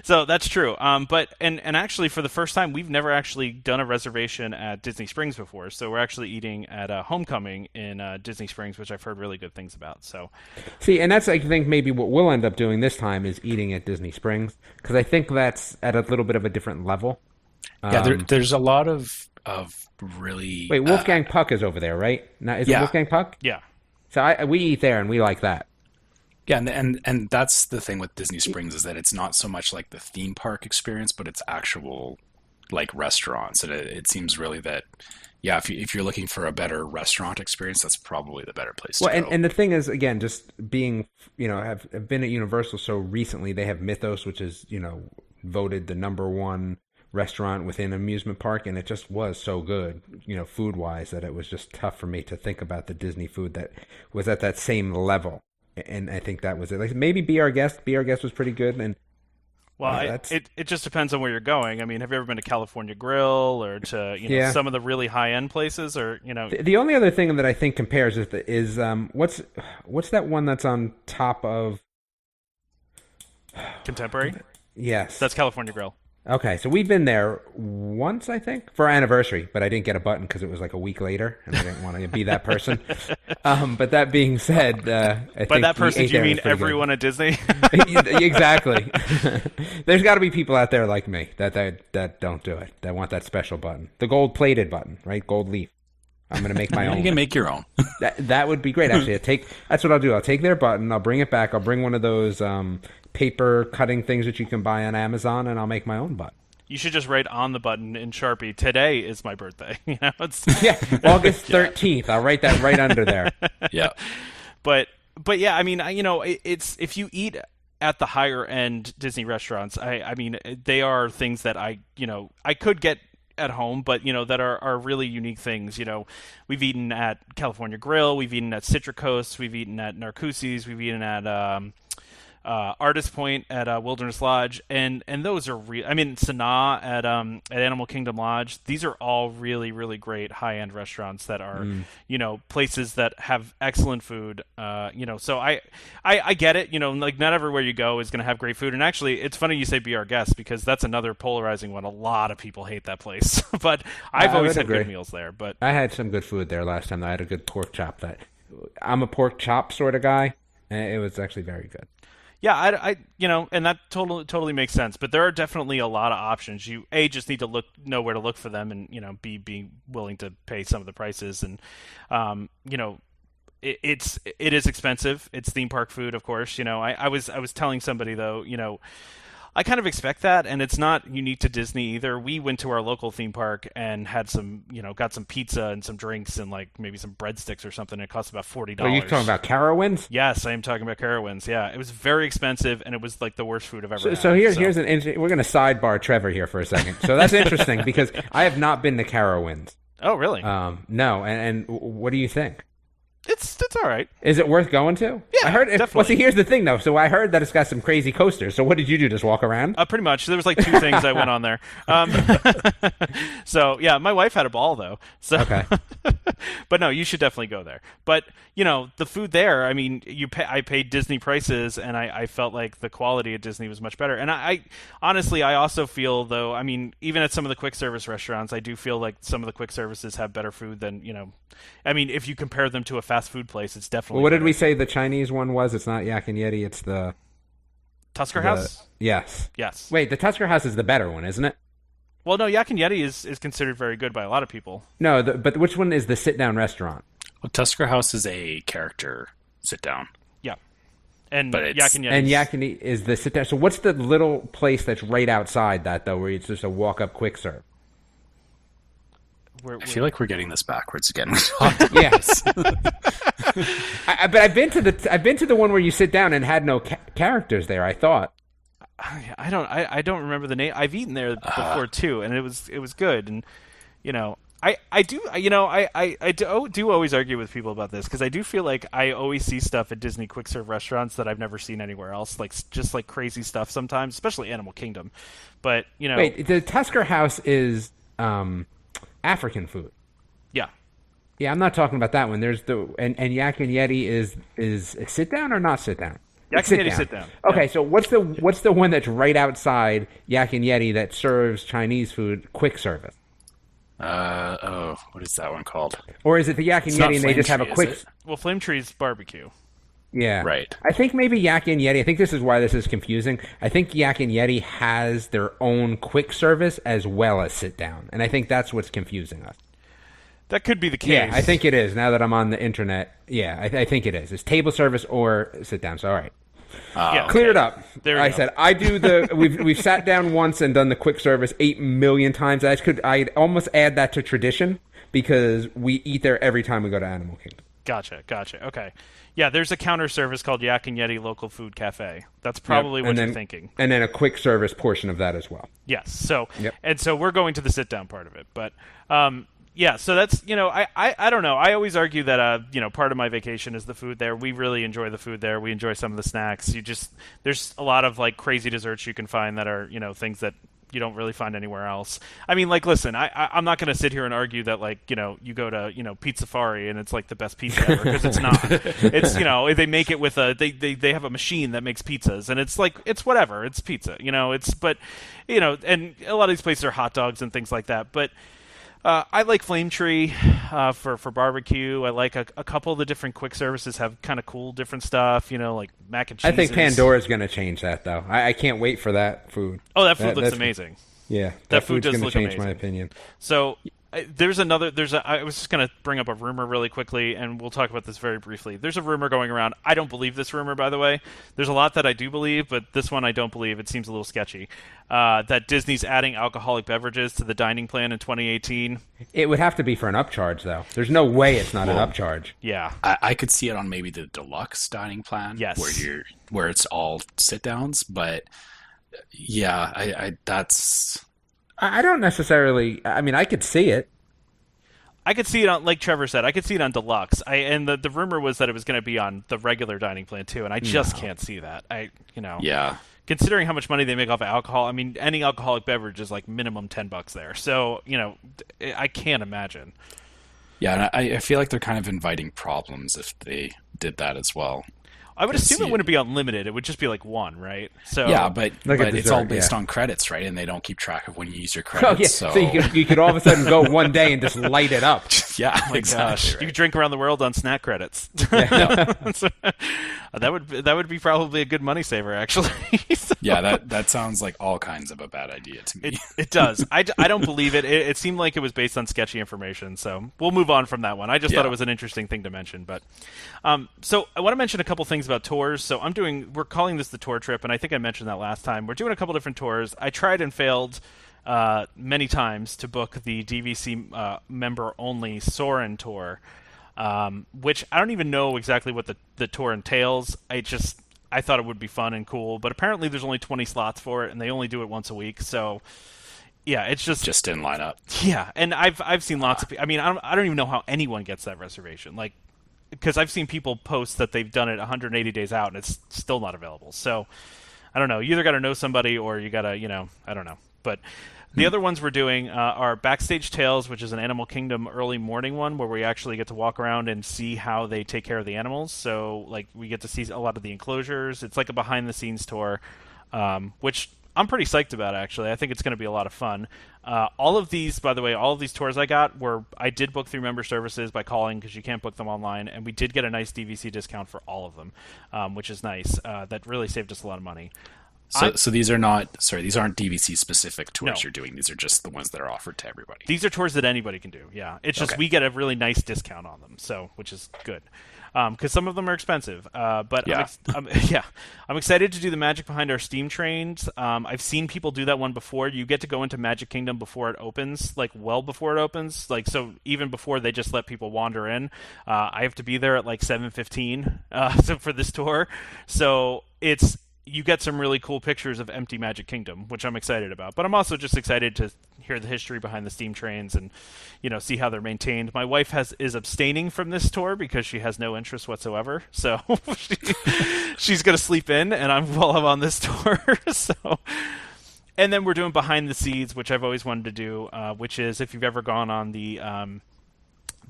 So that's true. But actually, for the first time, we've never actually done a reservation at Disney Springs before. So we're actually eating at Homecoming in Disney Springs, which I've heard really good things about. So, see, and that's, I think, maybe what we'll end up doing this time is eating at Disney Springs because I think that's at a little bit of a different level. There's a lot of of really. Wait, Wolfgang Puck is over there, right? Now, is it Wolfgang Puck? Yeah. So we eat there, and we like that. Yeah, and that's the thing with Disney Springs, is that it's not so much like the theme park experience, but it's actual like restaurants. And it seems really that, yeah, if you're looking for a better restaurant experience, that's probably the better place to go. And the thing is, again, just being, have been at Universal so recently, they have Mythos, which is, voted the #1 restaurant within amusement park, and it just was so good, food wise, that it was just tough for me to think about the Disney food that was at that same level. And I think that was it. Like maybe Be Our Guest. Be Our Guest was pretty good. And it just depends on where you're going. I mean, have you ever been to California Grill or to some of the really high end places? Or the only other thing that I think compares is what's that one that's on top of Contemporary? Yes, that's California Grill. Okay, so we've been there once, I think, for our anniversary, but I didn't get a button because it was like a week later, and I didn't want to be that person. But that being said, by that person, do you mean everyone at Disney? Exactly. There's got to be people out there like me that don't do it, that want that special button, the gold-plated button, right? Gold leaf. I'm going to make my own. You can make your own. That would be great, actually. That's what I'll do. I'll take their button, I'll bring it back, I'll bring one of those paper cutting things that you can buy on Amazon, and I'll make my own button. You should just write on the button in Sharpie, "Today is my birthday." August 13th. I'll write that right under there. Yeah. But yeah, I mean, it's if you eat at the higher end Disney restaurants, I mean, they are things that I could get at home, but that are really unique things. We've eaten at California Grill, we've eaten at Citricos, we've eaten at Narcoossee's, we've eaten at Artist Point at Wilderness Lodge, and those are real. I mean, Sanaa at Animal Kingdom Lodge. These are all really, really great high-end restaurants that are places that have excellent food. So I get it. Like not everywhere you go is going to have great food. And actually, it's funny you say Be Our Guest, because that's another polarizing one. A lot of people hate that place, but I've always had good meals there. But I had some good food there last time. I had a good pork chop. I'm a pork chop sort of guy, and it was actually very good. Yeah, and that totally makes sense. But there are definitely a lot of options. You just need to know where to look for them, and be willing to pay some of the prices. And it is expensive. It's theme park food, of course. I was telling somebody though, I kind of expect that, and it's not unique to Disney either. We went to our local theme park and had some, got some pizza and some drinks and like maybe some breadsticks or something. It cost about $40. Are you talking about Carowinds? Yes, I am talking about Carowinds. Yeah, it was very expensive, and it was like the worst food I've ever had. So here's an interesting. We're going to sidebar Trevor here for a second. So that's interesting because I have not been to Carowinds. Oh, really? No. And what do you think? It's all right. Is it worth going to? Yeah, I heard. Definitely. Well, see, here's the thing, though. So I heard that it's got some crazy coasters. So what did you do? Just walk around? Pretty much. There was like 2 things I went on there. So yeah, my wife had a ball though. So okay. But no, you should definitely go there. But the food there. I mean, I paid Disney prices, and I felt like the quality at Disney was much better. And I honestly, I also feel though. I mean, even at some of the quick service restaurants, I do feel like some of the quick services have better food than I mean, if you compare them to a fast food place, it's definitely. Well, what better. did we say the Chinese one was? It's not Yak and Yeti. It's the Tusker House. Yes. Wait, the Tusker House is the better one, isn't it? Well, no, Yak and Yeti is considered very good by a lot of people. No, but which one is the sit-down restaurant? Well, Tusker House is a character sit-down. Yeah, and Yak and Yeti is the sit-down. So what's the little place that's right outside that though, where it's just a walk-up quick serve? I feel like we're getting this backwards again. Yes, but I've been to the one where you sit down and had no characters there. I thought. I don't remember the name. I've eaten there before too, and it was good. And I do always argue with people about this because I do feel like I always see stuff at Disney quick serve restaurants that I've never seen anywhere else, like just like crazy stuff sometimes, especially Animal Kingdom. But wait, the Tusker House is African food. Yeah, I'm not talking about that one. There's and Yak and Yeti is sit down or not sit down? Yak and Yeti sit down. Okay, yeah. so what's the one that's right outside Yak and Yeti that serves Chinese food quick service? What is that one called? Or is it the Yak and Yeti and they just have a quick? Well, Flame Tree's barbecue. Yeah. Right. I think maybe Yak and Yeti, I think this is why this is confusing. I think Yak and Yeti has their own quick service as well as sit down. And I think that's what's confusing us. That could be the case. Yeah, I think it is. Now that I'm on the internet, yeah, I think it is. It's table service or sit down. So, all right. Yeah, Clear it up. There I go. said I do the. We've sat down once and done the quick service 8 million times. I'd almost add that to tradition because we eat there every time we go to Animal Kingdom. Gotcha. Okay. Yeah, there's a counter service called Yak and Yeti Local Food Cafe. That's probably what you're thinking. And then a quick service portion of that as well. Yes. So Yep. And so we're going to the sit down part of it, but. Yeah, so that's, I don't know. I always argue that, part of my vacation is the food there. We really enjoy the food there. We enjoy some of the snacks. There's a lot of, like, crazy desserts you can find that are, things that you don't really find anywhere else. I mean, like, listen, I'm not going to sit here and argue that, like, you go to, Pizza Safari and it's, like, the best pizza ever, because it's not. It's, they make it with they have a machine that makes pizzas, and it's, like, it's whatever. It's pizza, and a lot of these places are hot dogs and things like that, but... I like Flame Tree for barbecue. I like a couple of the different quick services have kind of cool different stuff, like mac and cheese. I think Pandora's going to change that, though. I can't wait for that food. Oh, that food looks amazing. Yeah, that food does going to look change amazing. my opinion. So I was just going to bring up a rumor really quickly, and we'll talk about this very briefly. There's a rumor going around. I don't believe this rumor, by the way. There's a lot that I do believe, but this one I don't believe. It seems a little sketchy. That Disney's adding alcoholic beverages to the dining plan in 2018. It would have to be for an upcharge, though. There's no way it's not an upcharge. Yeah, I could see it on maybe the deluxe dining plan, yes, where it's all sit downs. But yeah, that's. I don't necessarily. I mean, I could see it. I could see it on, like Trevor said, I could see it on deluxe. And the rumor was that it was going to be on the regular dining plan too, and I just can't see that. Yeah. Considering how much money they make off of alcohol, I mean, any alcoholic beverage is like minimum $10 there. So, I can't imagine. Yeah, and I feel like they're kind of inviting problems if they did that as well. I would assume it wouldn't be unlimited. It would just be like one, right? So yeah, but it's all based yeah. on credits, right? And they don't keep track of when you use your credits. Oh, yeah. So you could all of a sudden go one day and just light it up. Yeah, oh my exactly. Gosh. Right. You could drink around the world on snack credits. Yeah. That would be probably a good money saver, actually. So, yeah, that sounds like all kinds of a bad idea to me. It does. I don't believe it. It seemed like it was based on sketchy information, so we'll move on from that one. I just thought it was an interesting thing to mention. But so I want to mention a couple things about tours. So we're calling this the tour trip, and I think I mentioned that last time. We're doing a couple different tours. I tried and failed many times to book the DVC member-only Soarin' tour, which I don't even know exactly what the tour entails. I thought it would be fun and cool, but apparently there's only 20 slots for it, and they only do it once a week. So, yeah, it's just didn't line up. Yeah, and I've seen lots of people. I mean, I don't even know how anyone gets that reservation. Like, because I've seen people post that they've done it 180 days out, and it's still not available. So, I don't know. You either got to know somebody, or you got to, I don't know. But the other ones we're doing are Backstage Tales, which is an Animal Kingdom early morning one where we actually get to walk around and see how they take care of the animals. So, like, we get to see a lot of the enclosures. It's like a behind-the-scenes tour, which I'm pretty psyched about, actually. I think it's going to be a lot of fun. All of these tours I did book through member services by calling because you can't book them online, and we did get a nice DVC discount for all of them, which is nice. That really saved us a lot of money. So these aren't DVC specific tours No. you're doing. These are just the ones that are offered to everybody. These are tours that anybody can do. Yeah, it's just we get a really nice discount on them, which is good. Because some of them are expensive, but Yeah. I'm excited to do the magic behind our steam trains. I've seen people do that one before. You get to go into Magic Kingdom before it opens, like well before it opens, like so even before they just let people wander in. I have to be there at like 7:15 so for this tour, so you get some really cool pictures of empty Magic Kingdom, which I'm excited about. But I'm also just excited to hear the history behind the steam trains and, see how they're maintained. My wife is abstaining from this tour because she has no interest whatsoever. So she's going to sleep in, and while I'm on this tour. So, and then we're doing Behind the Scenes, which I've always wanted to do, which is if you've ever gone on the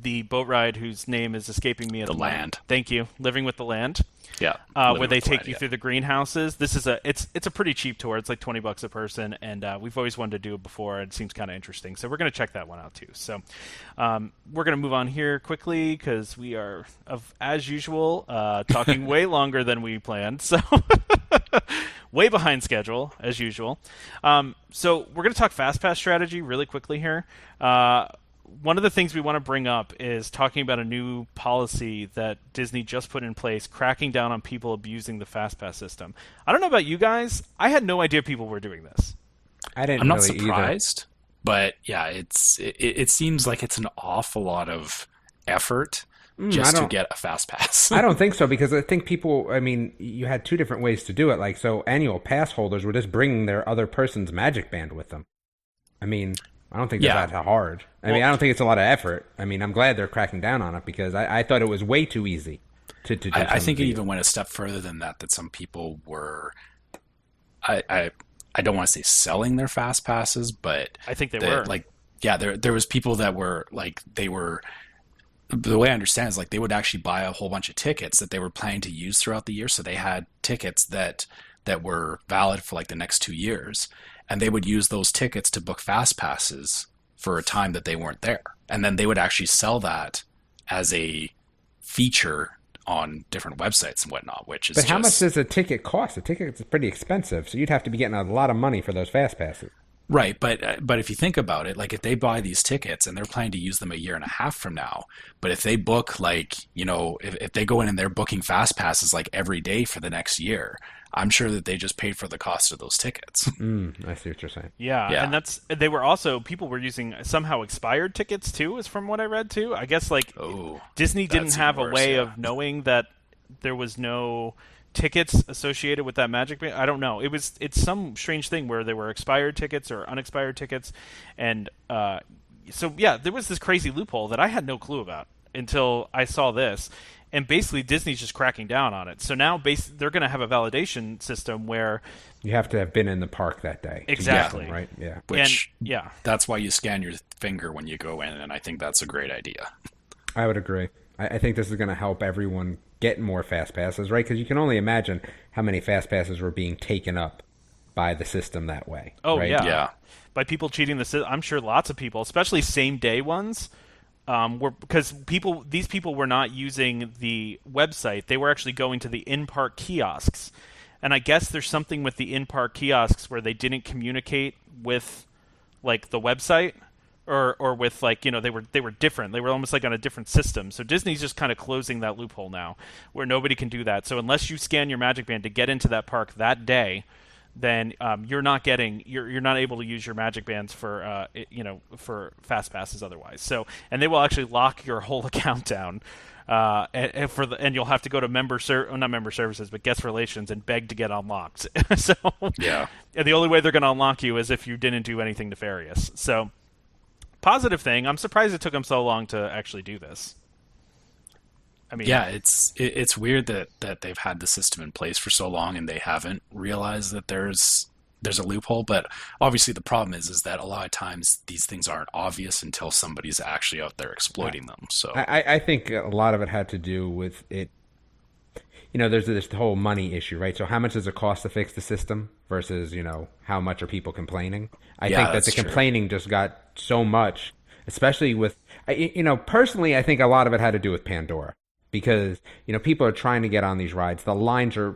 the boat ride whose name is escaping me at the moment. Land. Thank you. Living with the Land. Yeah. Where they take you through the greenhouses. This is it's a pretty cheap tour. It's like $20 a person, and we've always wanted to do it before. It seems kind of interesting, so we're going to check that one out too. So we're going to move on here quickly because we are, as usual, talking way longer than we planned. So way behind schedule as usual. So we're going to talk fastpass strategy really quickly here. One of the things we want to bring up is talking about a new policy that Disney just put in place, cracking down on people abusing the fastpass system. I don't know about you guys. I had no idea people were doing this. I'm not surprised, but yeah, it seems like it's an awful lot of effort just to get a fastpass. I don't think so, because I think people, I mean, you had two different ways to do it. Like, so annual pass holders were just bringing their other person's magic band with them. I mean, I don't think that's that hard. I mean, I don't think it's a lot of effort. I mean, I'm glad they're cracking down on it, because I thought it was way too easy to do. I think it even went a step further than that. That some people were, I don't want to say selling their fast passes, but I think they were. Like, yeah, there was people that were like, they were. The way I understand is like they would actually buy a whole bunch of tickets that they were planning to use throughout the year. So they had tickets that were valid for like the next 2 years. And they would use those tickets to book fast passes for a time that they weren't there. And then they would actually sell that as a feature on different websites and whatnot, which is But how much does a ticket cost? A ticket is pretty expensive, so you'd have to be getting a lot of money for those fast passes. Right, but if you think about it, like if they buy these tickets and they're planning to use them a year and a half from now, but if they book like, you know, if they go in and they're booking fast passes like every day for the next year, I'm sure that they just paid for the cost of those tickets. I see what you're saying. Yeah, and people were using somehow expired tickets too, is from what I read too. I guess like Disney didn't have a way of knowing that there was no tickets associated with that magic band. I don't know. It's some strange thing where there were expired tickets or unexpired tickets, and so yeah, there was this crazy loophole that I had no clue about until I saw this. And basically, Disney's just cracking down on it. So now, they're going to have a validation system where you have to have been in the park that day. Exactly. Right. Yeah. That's why you scan your finger when you go in, and I think that's a great idea. I would agree. I think this is going to help everyone get more fast passes, right? Because you can only imagine how many fast passes were being taken up by the system that way. Oh, right? yeah. By people cheating the system. I'm sure lots of people, especially same day ones. Because these people were not using the website; they were actually going to the in-park kiosks, and I guess there's something with the in-park kiosks where they didn't communicate with, like, the website, or with, like, you know, they were different. They were almost like on a different system. So Disney's just kind of closing that loophole now, where nobody can do that. So unless you scan your Magic Band to get into that park that day, then you're not able to use your Magic Bands for fast passes otherwise. So, and they will actually lock your whole account down, and you'll have to go to not member services, but guest relations, and beg to get unlocked. So yeah, and the only way they're going to unlock you is if you didn't do anything nefarious. So, positive thing. I'm surprised it took them so long to actually do this. I mean, yeah, it's weird that they've had the system in place for so long and they haven't realized that there's a loophole. But obviously the problem is that a lot of times these things aren't obvious until somebody's actually out there exploiting them. So I think a lot of it had to do with it. You know, there's this whole money issue, right? So how much does it cost to fix the system versus, you know, how much are people complaining? I think that the complaining just got so much, especially with, you know, personally, I think a lot of it had to do with Pandora. Because, you know, people are trying to get on these rides. The lines are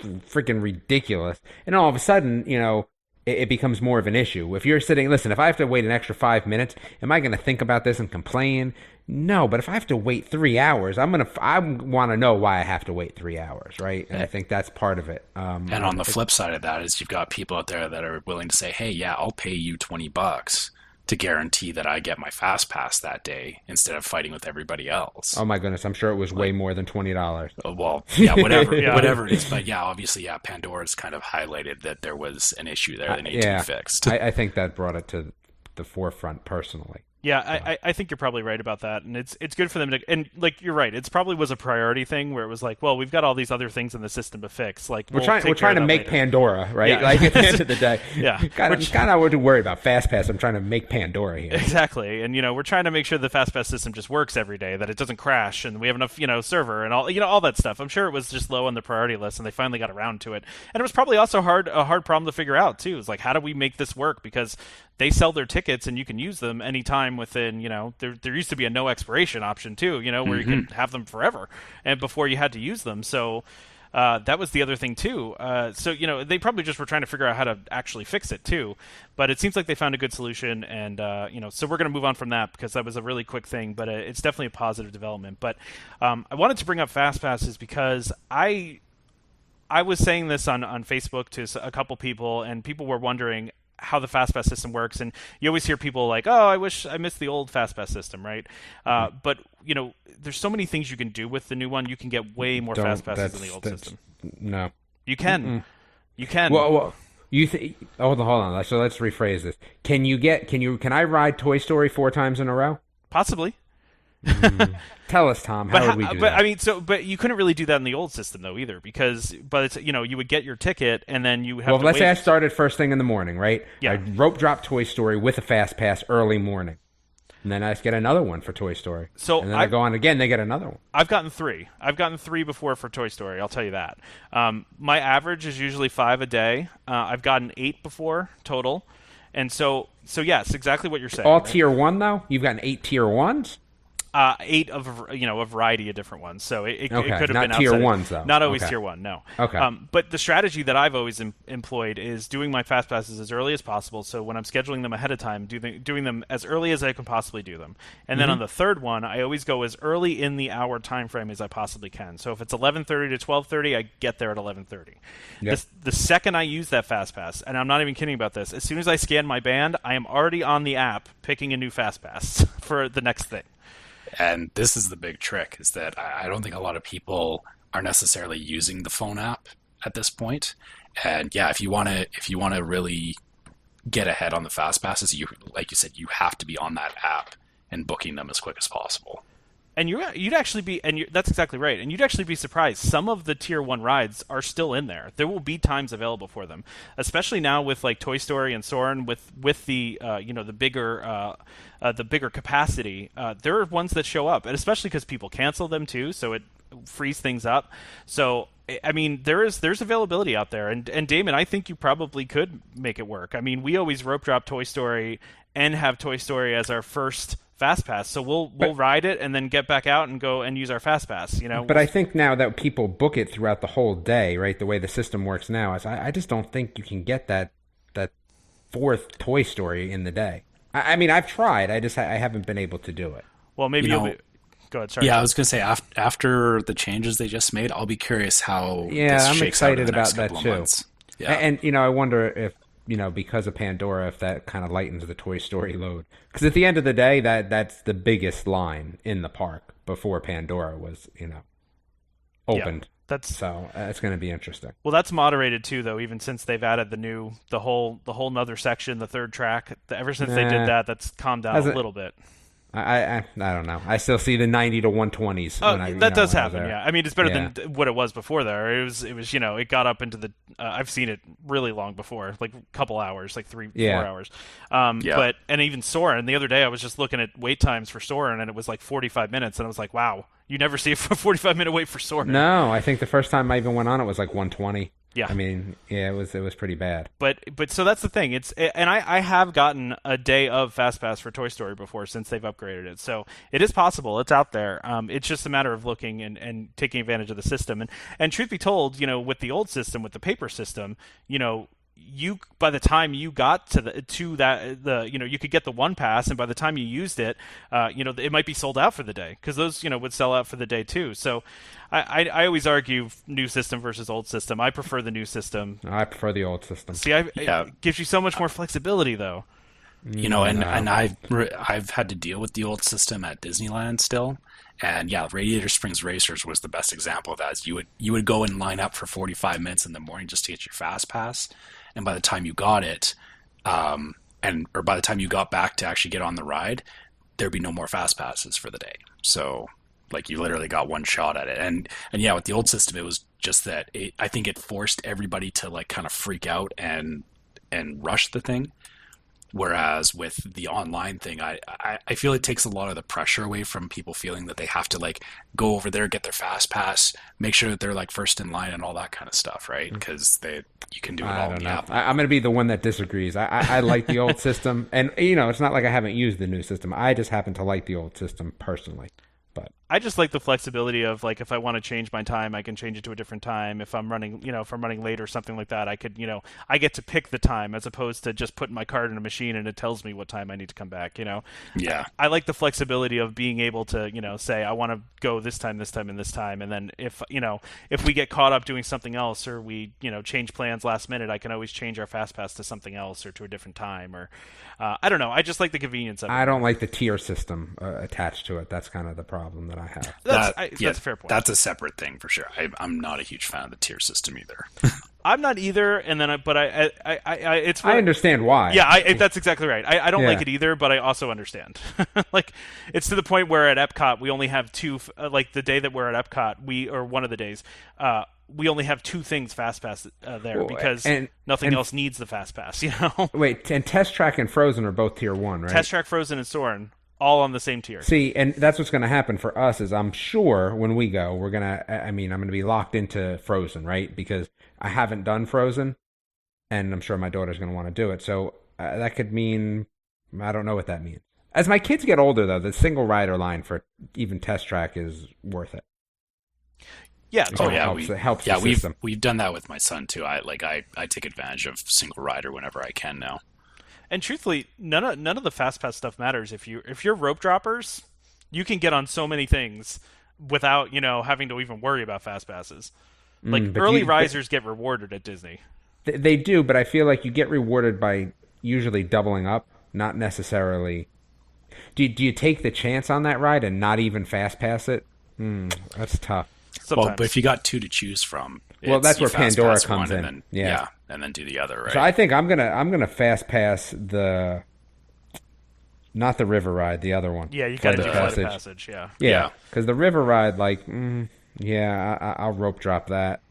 freaking ridiculous. And all of a sudden, you know, it becomes more of an issue. If you're sitting, listen, if I have to wait an extra 5 minutes, am I going to think about this and complain? No, but if I have to wait 3 hours, I want to know why I have to wait 3 hours, right? And I think that's part of it. And on the flip side of that is you've got people out there that are willing to say, hey, yeah, I'll pay you $20 to guarantee that I get my fast pass that day instead of fighting with everybody else. Oh my goodness, I'm sure it was way more than $20. Well, yeah, whatever, whatever it is. But yeah, obviously, yeah, Pandora's kind of highlighted that there was an issue there that needed to be fixed. I think that brought it to the forefront personally. Yeah, I think you're probably right about that, and it's good for them to, and like you're right, it's probably was a priority thing where it was like, well, we've got all these other things in the system to fix. Like We're trying to make later. Pandora, right? Yeah. Like at the end of the day, Yeah. kind of not to worry about FastPass. I'm trying to make Pandora here. Exactly, and we're trying to make sure the fastpass system just works every day, that it doesn't crash, and we have enough server and all that stuff. I'm sure it was just low on the priority list, and they finally got around to it. And it was probably also a hard problem to figure out too. It's like, how do we make this work? Because they sell their tickets and you can use them anytime within, there used to be a no expiration option too, where you could have them forever and before you had to use them. So that was the other thing too. So they probably just were trying to figure out how to actually fix it too. But it seems like they found a good solution, and so we're going to move on from that because that was a really quick thing. But it's definitely a positive development. But I wanted to bring up FastPasses because I was saying this on Facebook to a couple people, and people were wondering how the FastPass system works, and you always hear people like, "Oh, I wish I missed the old FastPass system," right? But there's so many things you can do with the new one. You can get way more FastPasses than the old system. No, you can. Mm-mm. You can. Well, hold on. So let's rephrase this. Can I ride Toy Story 4 times in a row? Possibly. Tell us, Tom. How would we do that? I mean, but you couldn't really do that in the old system though either, because you would get your ticket and then you have. Well, to let's wait. say I started first thing in the morning, right? Yeah. I rope drop Toy Story with a fast pass early morning, and then I get another one for Toy Story. So and then I go on again. They get another one. I've gotten 3. I've gotten 3 before for Toy Story. I'll tell you that. My average is usually 5 a day. I've gotten 8 before total, and so yes, exactly what you're saying. All right? tier 1 though. You've gotten 8 tier 1s. 8 of a variety of different ones. So it could have not been tier outside. 1s though. Not always Okay. tier 1. No. Okay. But the strategy that I've always employed is doing my fast passes as early as possible. So when I'm scheduling them ahead of time, doing them as early as I can possibly do them. And then on the third one, I always go as early in the hour time frame as I possibly can. So if it's 11:30 to 12:30, I get there at 11:30. Yep. The second I use that fast pass, and I'm not even kidding about this, as soon as I scan my band, I am already on the app picking a new fast pass for the next thing. And this is the big trick, is that I don't think a lot of people are necessarily using the phone app at this point. And yeah, if you want to really get ahead on the fast passes, like you said, you have to be on that app and booking them as quick as possible. And you'd actually be, that's exactly right. And you'd actually be surprised. Some of the tier 1 rides are still in there. There will be times available for them, especially now with like Toy Story and Soarin' with the the bigger capacity. There are ones that show up, and especially because people cancel them too, so it frees things up. So I mean, there's availability out there, and Damon, I think you probably could make it work. I mean, we always rope drop Toy Story and have Toy Story as our first fast pass, so we'll ride it and then get back out and go and use our fast pass. But I think now that people book it throughout the whole day, right? The way the system works now, is I just don't think you can get that fourth Toy Story in the day. I mean, I've tried. I haven't been able to do it. Well, maybe go ahead. Sorry. Yeah, I was going to say after the changes they just made, I'll be curious how. Yeah, this I'm shakes out in excited the about next that couple of too. months. Yeah. And I wonder if because of Pandora, if that kind of lightens the Toy Story load. Because at the end of the day, that's the biggest line in the park before Pandora was opened. Yeah, so it's going to be interesting. Well, that's moderated too, though. Even since they've added the whole nother section, the third track. Ever since they did that, that's calmed down a little bit. I don't know. I still see the 90 to 120s. Oh, that does happen. Yeah, I mean, it's better than what it was before. There, it was. It got up into the. I've seen it really long before, like a couple hours, like 4 hours. But even Soarin', the other day, I was just looking at wait times for Soarin', and it was like 45 minutes, and I was like, wow, you never see a 45-minute wait for Soarin'. No, I think the first time I even went on it was like 120. Yeah, I mean, it was pretty bad. But so that's the thing. I have gotten a day of FastPass for Toy Story before since they've upgraded it. So it is possible. It's out there. It's just a matter of looking and taking advantage of the system. And truth be told, with the old system, with the paper system, you by the time you got to that you could get the one pass, and by the time you used it, it might be sold out for the day, because those would sell out for the day too. So I always argue new system versus old system. I prefer the new system. I prefer the old system. See, it gives you so much more flexibility though. And I've had to deal with the old system at Disneyland still. And yeah, Radiator Springs Racers was the best example of that. You would go and line up for 45 minutes in the morning just to get your fast pass, and by the time you got it, or by the time you got back to actually get on the ride, there'd be no more fast passes for the day. So like you literally got one shot at it. And yeah, with the old system, it was just that I think it forced everybody to like kind of freak out and rush the thing. Whereas with the online thing, I feel it takes a lot of the pressure away from people feeling that they have to like go over there, get their fast pass, make sure that they're like first in line and all that kind of stuff, right? Because you can do it all. I don't know. I'm going to be the one that disagrees. I like the old system, and it's not like I haven't used the new system. I just happen to like the old system personally. But I just like the flexibility of like if I want to change my time, I can change it to a different time. If I'm running, if I'm running late or something like that, I could, I get to pick the time as opposed to just putting my card in a machine and it tells me what time I need to come back. Yeah. I like the flexibility of being able to, say I want to go this time, and this time, and then if we get caught up doing something else or we change plans last minute, I can always change our fast pass to something else or to a different time or I don't know. I just like the convenience of it. I don't like the tier system attached to it. That's kind of the problem that I have. That's a fair point. That's a separate thing for sure. I'm not a huge fan of the tier system either. I'm not either, and then I understand why. Yeah, that's exactly right. I don't like it either, but I also understand. Like, it's to the point where at Epcot we only have two. Like the day that we're at Epcot, or one of the days, we only have two things fast pass there because nothing else needs the fast pass. Wait, and Test Track and Frozen are both tier 1, right? Test Track, Frozen, and Soarin'. All on the same tier. See, and that's what's going to happen for us is I'm sure when we go, I'm going to be locked into Frozen, right? Because I haven't done Frozen, and I'm sure my daughter's going to want to do it. So that could mean, I don't know what that means. As my kids get older, though, the single rider line for even Test Track is worth it. Yeah. It helps the system. We've done that with my son, too. I take advantage of single rider whenever I can now. And truthfully, none of the fast pass stuff matters. If you're rope droppers, you can get on so many things without having to even worry about fast passes. Like early risers get rewarded at Disney. They do, but I feel like you get rewarded by usually doubling up, not necessarily. Do you take the chance on that ride and not even fast pass it? That's tough. Sometimes. Well, but if you got two to choose from, that's where Pandora comes in. And then, and then do the other, right? So I think I'm gonna fast pass not the river ride, the other one. Yeah, you got to do Flight of Passage. Yeah, because the river ride, I'll rope drop that.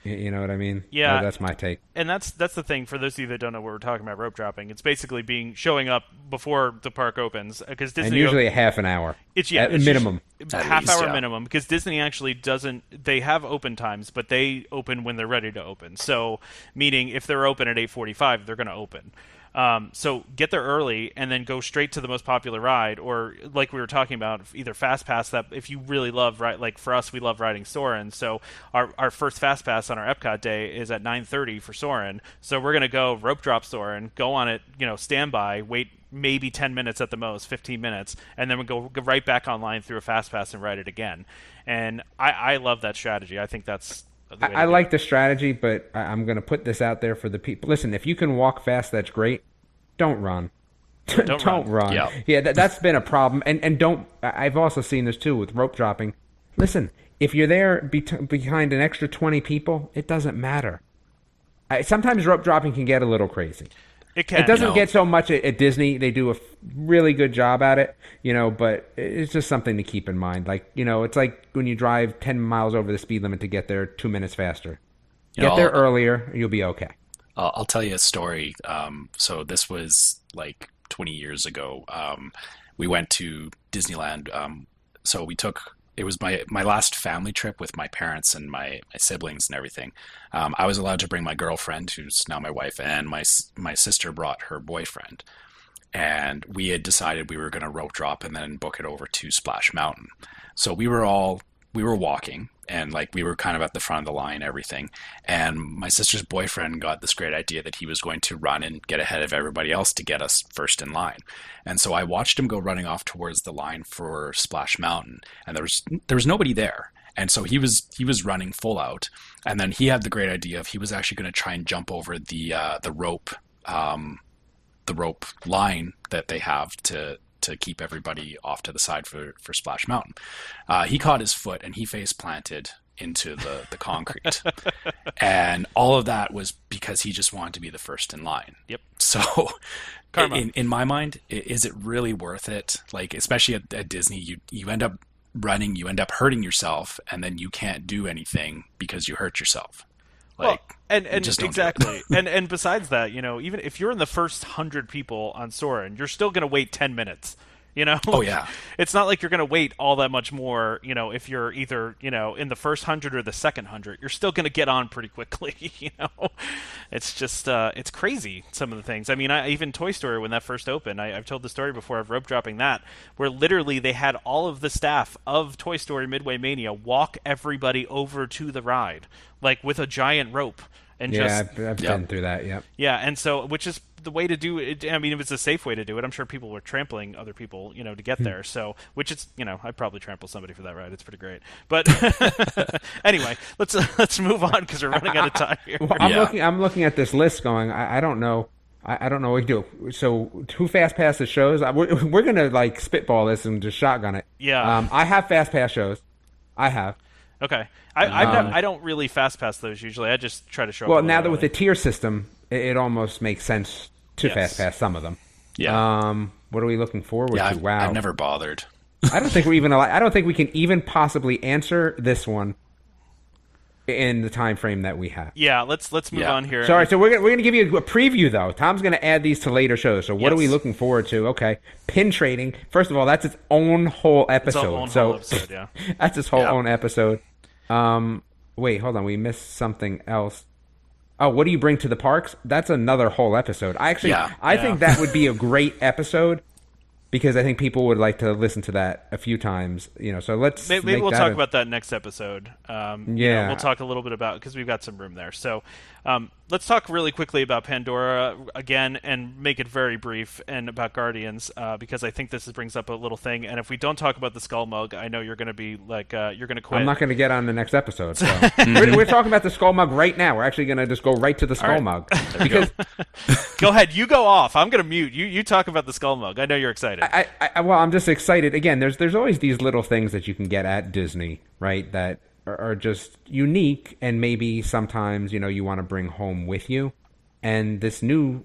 You know what I mean? Yeah, that's my take. And that's the thing for those of you that don't know what we're talking about rope dropping. It's basically showing up before the park opens because Disney. And usually a half an hour. It's minimum. Half hour minimum because Disney actually doesn't. They have open times, but they open when they're ready to open. So meaning if they're open at 8:45, they're going to open. So get there early and then go straight to the most popular ride, or like we were talking about, either fast pass that if you really love like for us, we love riding Soarin'. So our first fast pass on our Epcot day is at 9:30 for Soarin'. So we're gonna go rope drop Soarin', go on it, standby, wait maybe 10 minutes at the most, 15 minutes, and then we go right back online through a fast pass and ride it again. And I love that strategy. I think that's. I like the strategy, but I'm going to put this out there for the people. Listen, if you can walk fast, that's great. Don't run. Don't run. Yeah, that's been a problem. And don't. I've also seen this too with rope dropping. Listen, if you're there behind an extra 20 people, it doesn't matter. Sometimes rope dropping can get a little crazy. It can. It doesn't get so much at Disney. They do a really good job at it, but it's just something to keep in mind. Like, it's like when you drive 10 miles over the speed limit to get there 2 minutes faster. Get there earlier, you'll be okay. I'll tell you a story. So this was like 20 years ago. We went to Disneyland. So it was my last family trip with my parents and my siblings and everything. I was allowed to bring my girlfriend, who's now my wife, and my sister brought her boyfriend. And we had decided we were going to rope drop and then book it over to Splash Mountain. So we were walking, and like we were kind of at the front of the line, everything. And my sister's boyfriend got this great idea that he was going to run and get ahead of everybody else to get us first in line. And so I watched him go running off towards the line for Splash Mountain, and there was nobody there. And so he was running full out, and then he had the great idea of he was actually going to try and jump over the rope line that they have to keep everybody off to the side for Splash Mountain. He caught his foot and he face planted into the concrete. And all of that was because he just wanted to be the first in line. Yep. So Karma. in my mind, is it really worth it? Like, especially at Disney, you end up running, you end up hurting yourself, and then you can't do anything because you hurt yourself. Like, well, and just don't exactly. and besides that, even if you're in the first 100 people on Soarin', you're still going to wait 10 minutes. Oh yeah. It's not like you're going to wait all that much more, if you're either, in the first 100 or the second 100. You're still going to get on pretty quickly, It's just, it's crazy, some of the things. I mean, even Toy Story, when that first opened, I've told the story before of rope dropping that, where literally they had all of the staff of Toy Story Midway Mania walk everybody over to the ride, like with a giant rope. And I've been through that. Yep. Yeah, and so which is the way to do it. I mean, if it's a safe way to do it, I'm sure people were trampling other people, to get there. So, which is, I'd probably trample somebody for that ride. It's pretty great. But anyway, let's move on because we're running out of time here. Well, I'm looking at this list, going, I don't know. I don't know what to do. So, who fast passes shows? We're gonna like spitball this and just shotgun it. Yeah. I have fast pass shows. I have. Okay. I don't really fast pass those usually. I just try to show up. Well, now that with the tier system, it almost makes sense to fast pass some of them. Yeah. What are we looking forward to? Wow. I've never bothered. I don't think I don't think we can even possibly answer this one in the time frame that we have. Yeah, let's move on here. Sorry, so we're gonna give you a preview though. Tom's gonna add these to later shows. So what are we looking forward to? Okay, pin trading. First of all, that's its own whole episode. Whole episode, yeah. That's its whole own episode. Wait, hold on. We missed something else. Oh, what do you bring to the parks? That's another whole episode. I think that would be a great episode because I think people would like to listen to that a few times. So let's maybe we'll talk about that next episode. We'll talk a little bit about because we've got some room there. So let's talk really quickly about Pandora again and make it very brief and about Guardians because I think this brings up a little thing. And if we don't talk about the Skull Mug, I know you're going to be like you're going to quit. I'm not going to get on the next episode. So. we're talking about the Skull Mug right now. We're actually going to just go right to the Skull Mug because go ahead, you go off. I'm going to mute you. You talk about the Skull Mug. I know you're excited. Well, I'm just excited. Again, there's always these little things that you can get at Disney, right? That are just unique, and maybe sometimes you want to bring home with you. And this new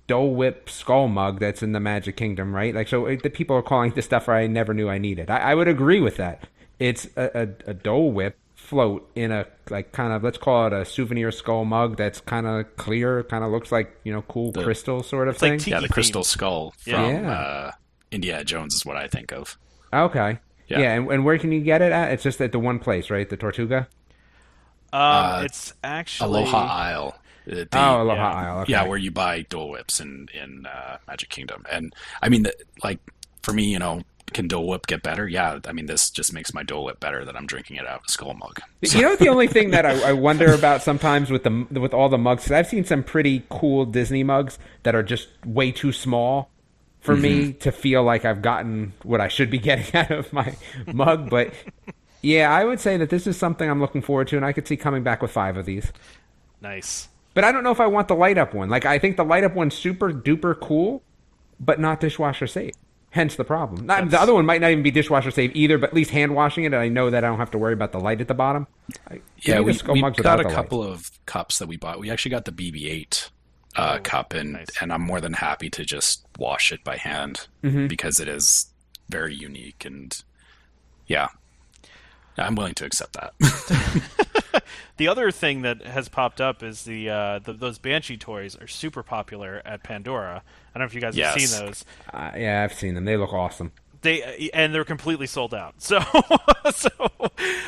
Dole Whip Skull Mug that's in the Magic Kingdom, right? Like, so the people are calling this stuff I never knew I needed. I would agree with that. It's a Dole Whip float in a like kind of, let's call it a souvenir skull mug that's kind of clear, kind of looks like cool crystal sort of thing. Like the crystal skull from Indiana Jones is what I think of. Okay. Yeah, and where can you get it at? It's just at the one place, right? The Tortuga? It's actually... Aloha Isle. Aloha Isle. Okay. Yeah, where you buy Dole Whips in Magic Kingdom. And, I mean, for me, can Dole Whip get better? Yeah, I mean, this just makes my Dole Whip better that I'm drinking it out of a skull mug. So. The only thing that I wonder about sometimes with all the mugs, 'cause I've seen some pretty cool Disney mugs that are just way too small for me to feel like I've gotten what I should be getting out of my mug. But yeah, I would say that this is something I'm looking forward to, and I could see coming back with 5 of these. Nice. But I don't know if I want the light up one. Like, I think the light up one's super duper cool, but not dishwasher safe. Hence the problem. The other one might not even be dishwasher safe either, but at least hand washing it, and I know that I don't have to worry about the light at the bottom. We got a couple of cups that we bought. We actually got the BB-8 cup, and I'm more than happy to just wash it by hand because it is very unique, and I'm willing to accept that. The other thing that has popped up is those Banshee toys are super popular at Pandora. I don't know if you guys have seen those. Yeah, I've seen them. They look awesome. They're completely sold out. So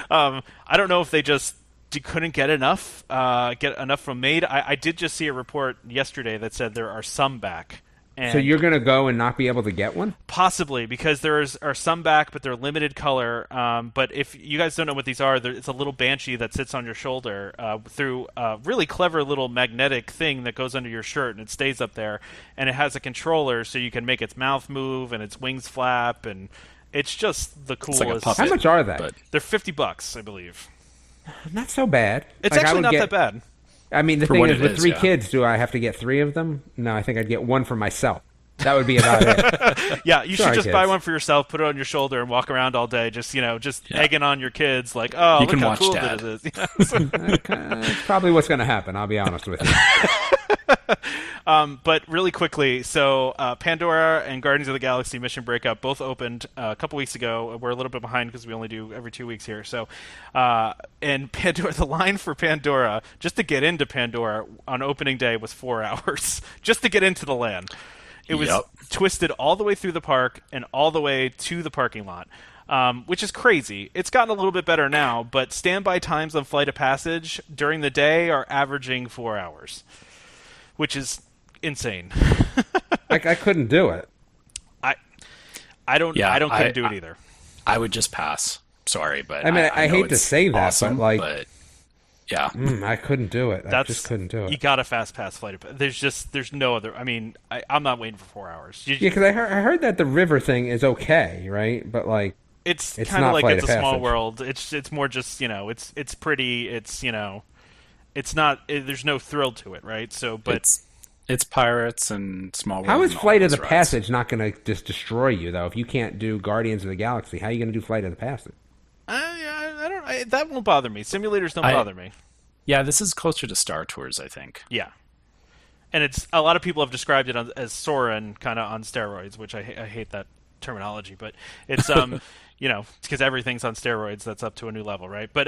I don't know if they just couldn't get enough from made. I did just see a report yesterday that said there are some back. And so you're going to go and not be able to get one? Possibly, because there are some back, but they're limited color. But if you guys don't know what these are, it's a little Banshee that sits on your shoulder through a really clever little magnetic thing that goes under your shirt, and it stays up there. And it has a controller, so you can make its mouth move and its wings flap, and it's just the coolest. Like a puppet, how much are they? They're $50, I believe. Not so bad. It's actually not that bad. I mean, the thing is, with 3 kids, do I have to get 3 of them? No, I think I'd get 1 for myself. That would be about it. Yeah, you Sorry, should just kids. buy one for yourself, put it on your shoulder, and walk around all day, just Yeah. egging on your kids, like, oh, You look can how watch cool Dad. this is. That's probably what's going to happen. I'll be honest with you. But really quickly, so Pandora and Guardians of the Galaxy Mission Breakout both opened a couple weeks ago. We're a little bit behind because we only do every 2 weeks here. So, and Pandora, the line for Pandora, just to get into Pandora on opening day was 4 hours, just to get into the land. It was twisted all the way through the park and all the way to the parking lot, which is crazy. It's gotten a little bit better now, but standby times on Flight of Passage during the day are averaging 4 hours, which is insane. I couldn't do it. I couldn't do it either. I would just pass. Sorry, but I mean, I know hate to it's say that, awesome, but yeah, I couldn't do it. I just couldn't do it. You got a fast pass Flight of Passage. There's no other. I mean, I'm not waiting for 4 hours. Yeah, because I heard that the river thing is okay, right? But like, it's kind of not like Flight It's of a Small Passage. World. It's more just it's pretty. It's not. There's no thrill to it, right? So, but it's pirates and Small World. how is and all Flight of those the rides. Passage not going to just destroy you though? If you can't do Guardians of the Galaxy, how are you going to do Flight of the Passage? I don't. That won't bother me. Simulators don't bother me. Yeah, this is closer to Star Tours, I think. Yeah, and it's a lot of people have described it as Soarin' kind of on steroids, which I hate that terminology, but it's because everything's on steroids. That's up to a new level, right? But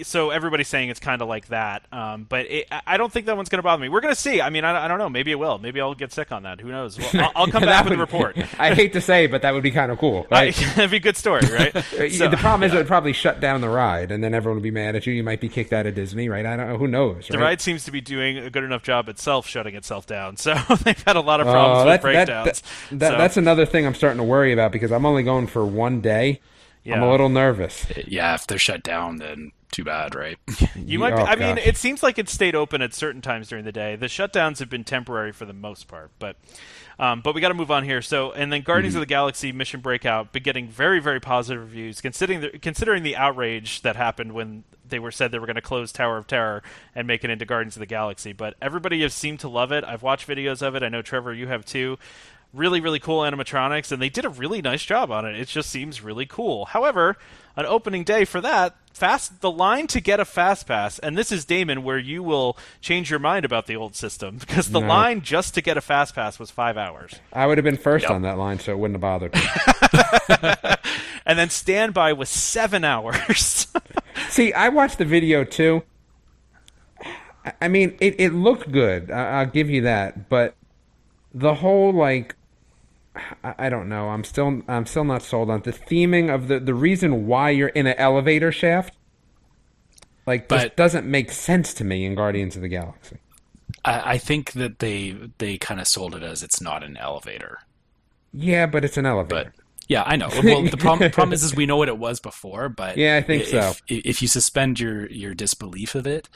so everybody's saying it's kind of like that. But I don't think that one's going to bother me. We're going to see. I mean, I don't know. Maybe it will. Maybe I'll get sick on that. Who knows? Well, I'll come back with a report. I hate to say, but that would be kind of cool, right? That'd be a good story, right? The problem is it would probably shut down the ride, and then everyone would be mad at you. You might be kicked out of Disney, right? I don't know. Who knows? The right? ride seems to be doing a good enough job itself, shutting itself down. So they've had a lot of problems with breakdowns. That's another thing I'm starting to worry about because I'm only going for one day. Yeah. I'm a little nervous. Yeah, if they're shut down, then too bad, right? You might be, Oh, I mean, gosh. it seems like it stayed open at certain times during the day. The shutdowns have been temporary for the most part, but we got to move on here. So, and then Guardians of the Galaxy Mission Breakout been getting very, very positive reviews, considering the outrage that happened when they said they were going to close Tower of Terror and make it into Guardians of the Galaxy. But everybody has seemed to love it. I've watched videos of it. I know, Trevor, you have too. Really, really cool animatronics, and they did a really nice job on it. It just seems really cool. However, on opening day for that, the line to get a fast pass, and this is Damon, where you will change your mind about the old system, because the line just to get a fast pass was 5 hours. I would have been first Yep. on that line, so it wouldn't have bothered me. And then standby was 7 hours. See, I watched the video too. I mean, it looked good. I'll give you that, but the whole I don't know. I'm still not sold on the theming of the reason why you're in an elevator shaft. Just doesn't make sense to me in Guardians of the Galaxy. I think that they kind of sold it as it's not an elevator. Yeah, but it's an elevator. But yeah, I know. Well, the problem is we know what it was before, but Yeah, I think so. If you suspend your disbelief of it,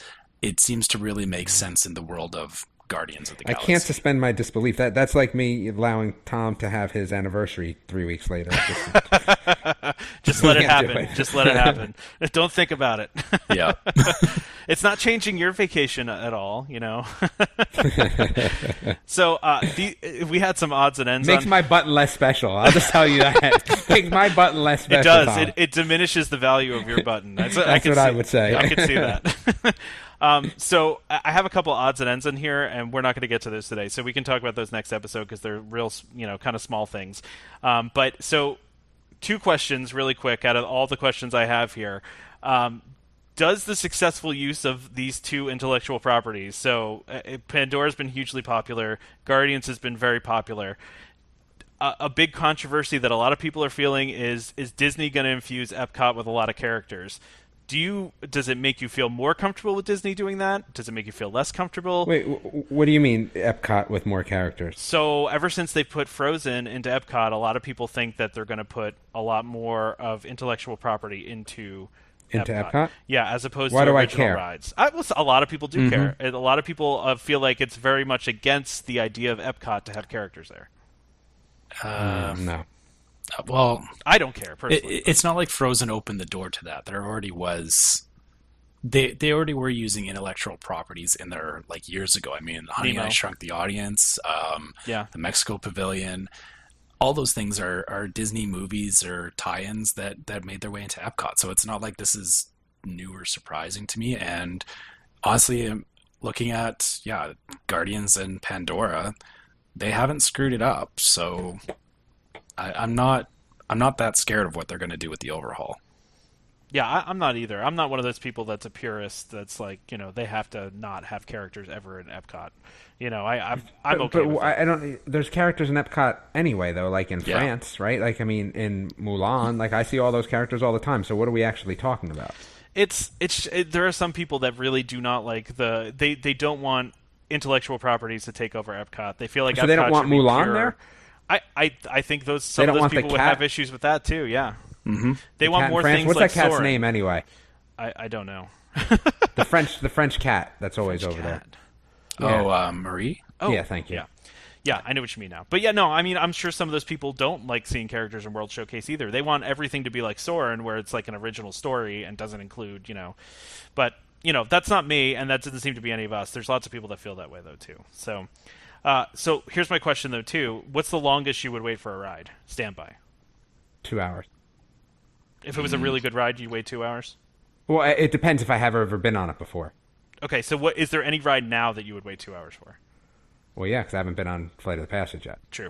it seems to really make sense in the world of Guardians of the I Galaxy. can't suspend my disbelief. That's like me allowing Tom to have his anniversary 3 weeks later. Just let it Can't do happen. it. Just let it happen. Don't think about it. Yeah. It's not changing your vacation at all, you know. So we had some odds and ends. Makes my button less special. I'll just tell you that. Makes my button less special. It does. Tom. It diminishes the value of your button. That's what I would say. I could see that. So I have a couple odds and ends in here, and we're not going to get to those today. So we can talk about those next episode because they're real, kind of small things. But so 2 questions really quick out of all the questions I have here. Does the successful use of these 2 intellectual properties, so Pandora's been hugely popular, Guardians has been very popular, a big controversy that a lot of people are feeling is Disney going to infuse Epcot with a lot of characters? Does it make you feel more comfortable with Disney doing that? Does it make you feel less comfortable? Wait, what do you mean Epcot with more characters? So ever since they put Frozen into Epcot, a lot of people think that they're going to put a lot more of intellectual property into Epcot? Yeah, as opposed Why to do I original care? rides. A lot of people do care. And a lot of people feel like it's very much against the idea of Epcot to have characters there. No. Well, I don't care personally. it's not like Frozen opened the door to that. There already was They already were using intellectual properties in there like years ago. I mean, Honey and I Nemo. Shrunk the Audience, Yeah. the Mexico Pavilion, all those things are Disney movies or tie-ins that made their way into Epcot. So it's not like this is new or surprising to me. And honestly, looking at Guardians and Pandora, they haven't screwed it up. So I'm not that scared of what they're going to do with the overhaul. Yeah, I'm not either. I'm not one of those people that's a purist. That's like, they have to not have characters ever in Epcot. I'm okay with that. I don't. There's characters in Epcot anyway, though. Like in France, right? Like I mean, in Mulan, like I see all those characters all the time. So what are we actually talking about? There are some people that really do not like they don't want intellectual properties to take over Epcot. They feel like So Epcot they don't want should be Mulan pure. there? I think some of those people would have issues with that too. Yeah. Mm-hmm. They want more France. things What's like that cat's soaring. name anyway? I don't know. The French cat that's always over there. Marie? Oh, yeah, thank you. Yeah, I know what you mean now. But yeah, no, I mean, I'm sure some of those people don't like seeing characters in World Showcase either. They want everything to be like Soarin', where it's like an original story and doesn't include, But, that's not me, and that doesn't seem to be any of us. There's lots of people that feel that way, though, too. So here's my question, though, too. What's the longest you would wait for a ride? Standby. 2 hours. If it was a really good ride, you wait 2 hours? Well, it depends if I have ever been on it before. Okay, so is there any ride now that you would wait 2 hours for? Well, yeah, because I haven't been on Flight of the Passage yet. True.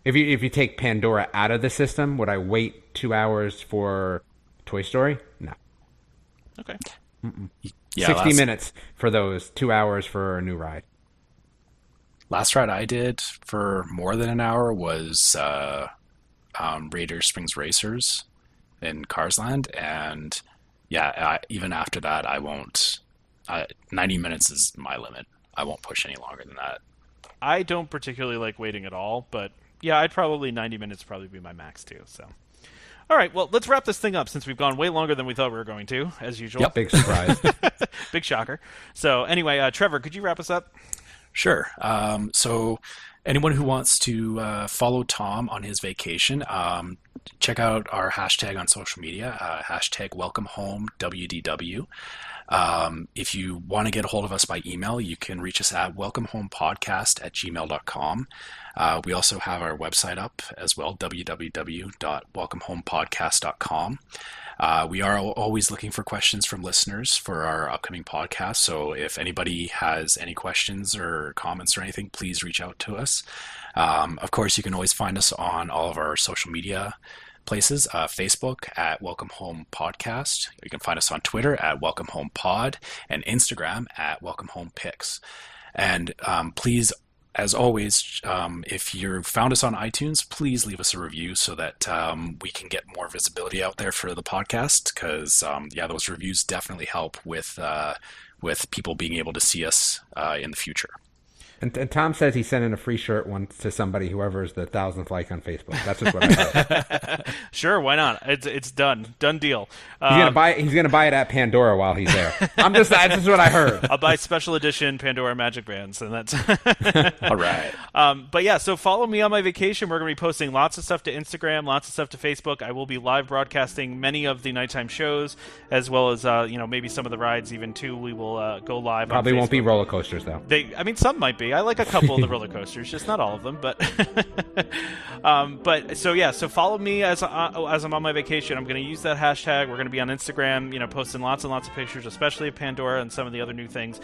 If you take Pandora out of the system, would I wait 2 hours for Toy Story? No. Okay. Yeah, 60 minutes for those 2 hours for a new ride. Last ride I did for more than an hour was Raider Springs Racers in Carsland, and even after that, I won't. 90 minutes is my limit. I won't push any longer than that. I don't particularly like waiting at all, but yeah, 90 minutes probably be my max too. So, all right, well, let's wrap this thing up since we've gone way longer than we thought we were going to, as usual. Yep, big surprise. Big shocker. So anyway, Trevor, could you wrap us up? Sure. So anyone who wants to follow Tom on his vacation, check out our hashtag on social media, hashtag welcome home WDW. If you want to get a hold of us by email, you can reach us at welcomehomepodcast@gmail.com. We also have our website up as well, www.welcomehomepodcast.com. We are always looking for questions from listeners for our upcoming podcast. So if anybody has any questions or comments or anything, please reach out to us. Of course, you can always find us on all of our social media places, Facebook at Welcome Home Podcast. You can find us on Twitter at Welcome Home Pod and Instagram at Welcome Home Pics. And please, as always, if you found us on iTunes, please leave us a review so that we can get more visibility out there for the podcast. Because those reviews definitely help with people being able to see us in the future. And Tom says he sent in a free shirt once to somebody, whoever's the 1,000th like on Facebook. That's just what I heard. Sure, why not? It's done deal. He's gonna buy it at Pandora while he's there. That's just what I heard. I'll buy special edition Pandora Magic Bands, and that's all right. But yeah, so follow me on my vacation. We're going to be posting lots of stuff to Instagram, lots of stuff to Facebook. I will be live broadcasting many of the nighttime shows, as well as maybe some of the rides even too. We will go live. Probably on Facebook. Won't be roller coasters though. Some might be. I like a couple of the roller coasters, just not all of them. But so follow me as I'm on my vacation. I'm going to use that hashtag. We're going to be on Instagram, posting lots and lots of pictures, especially of Pandora and some of the other new things.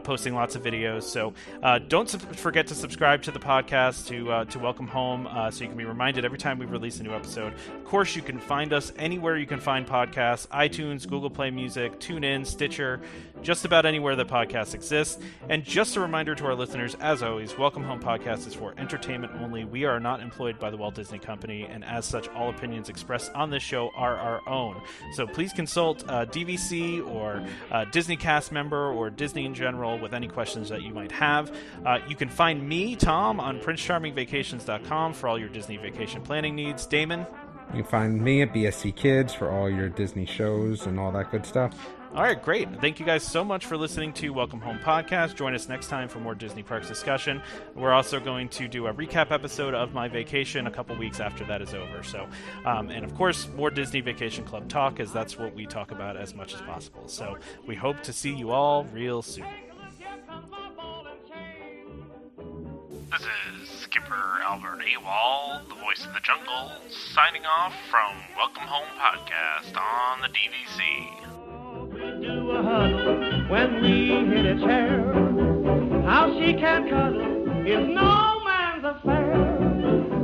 Posting lots of videos. So don't forget to subscribe to the podcast to Welcome Home, so you can be reminded every time we release a new episode. Of course, you can find us anywhere you can find podcasts: iTunes, Google Play Music, TuneIn, Stitcher, just about anywhere that podcasts exist. And just a reminder to our listeners, as always, Welcome Home Podcast is for entertainment only. We are not employed by the Walt Disney Company, and as such, all opinions expressed on this show are our own. So please consult DVC or Disney cast member or Disney in general with any questions that you might have. You can find me, Tom, on PrinceCharmingVacations.com for all your Disney vacation planning needs. Damon? You can find me at BSC Kids for all your Disney shows and all that good stuff. All right, great. Thank you guys so much for listening to Welcome Home Podcast. Join us next time for more Disney Parks discussion. We're also going to do a recap episode of my vacation a couple weeks after that is over. So, and of course, more Disney Vacation Club talk, as that's what we talk about as much as possible. So we hope to see you all real soon. This is Skipper Albert Awol, the voice of the jungle, signing off from Welcome Home Podcast on the DVC. We do a huddle when we hit a chair. How she can cuddle is no man's affair.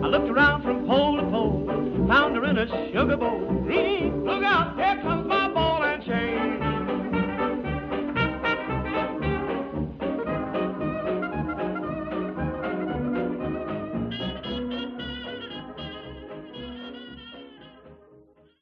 I looked around from pole to pole, found her in a sugar bowl. Look out!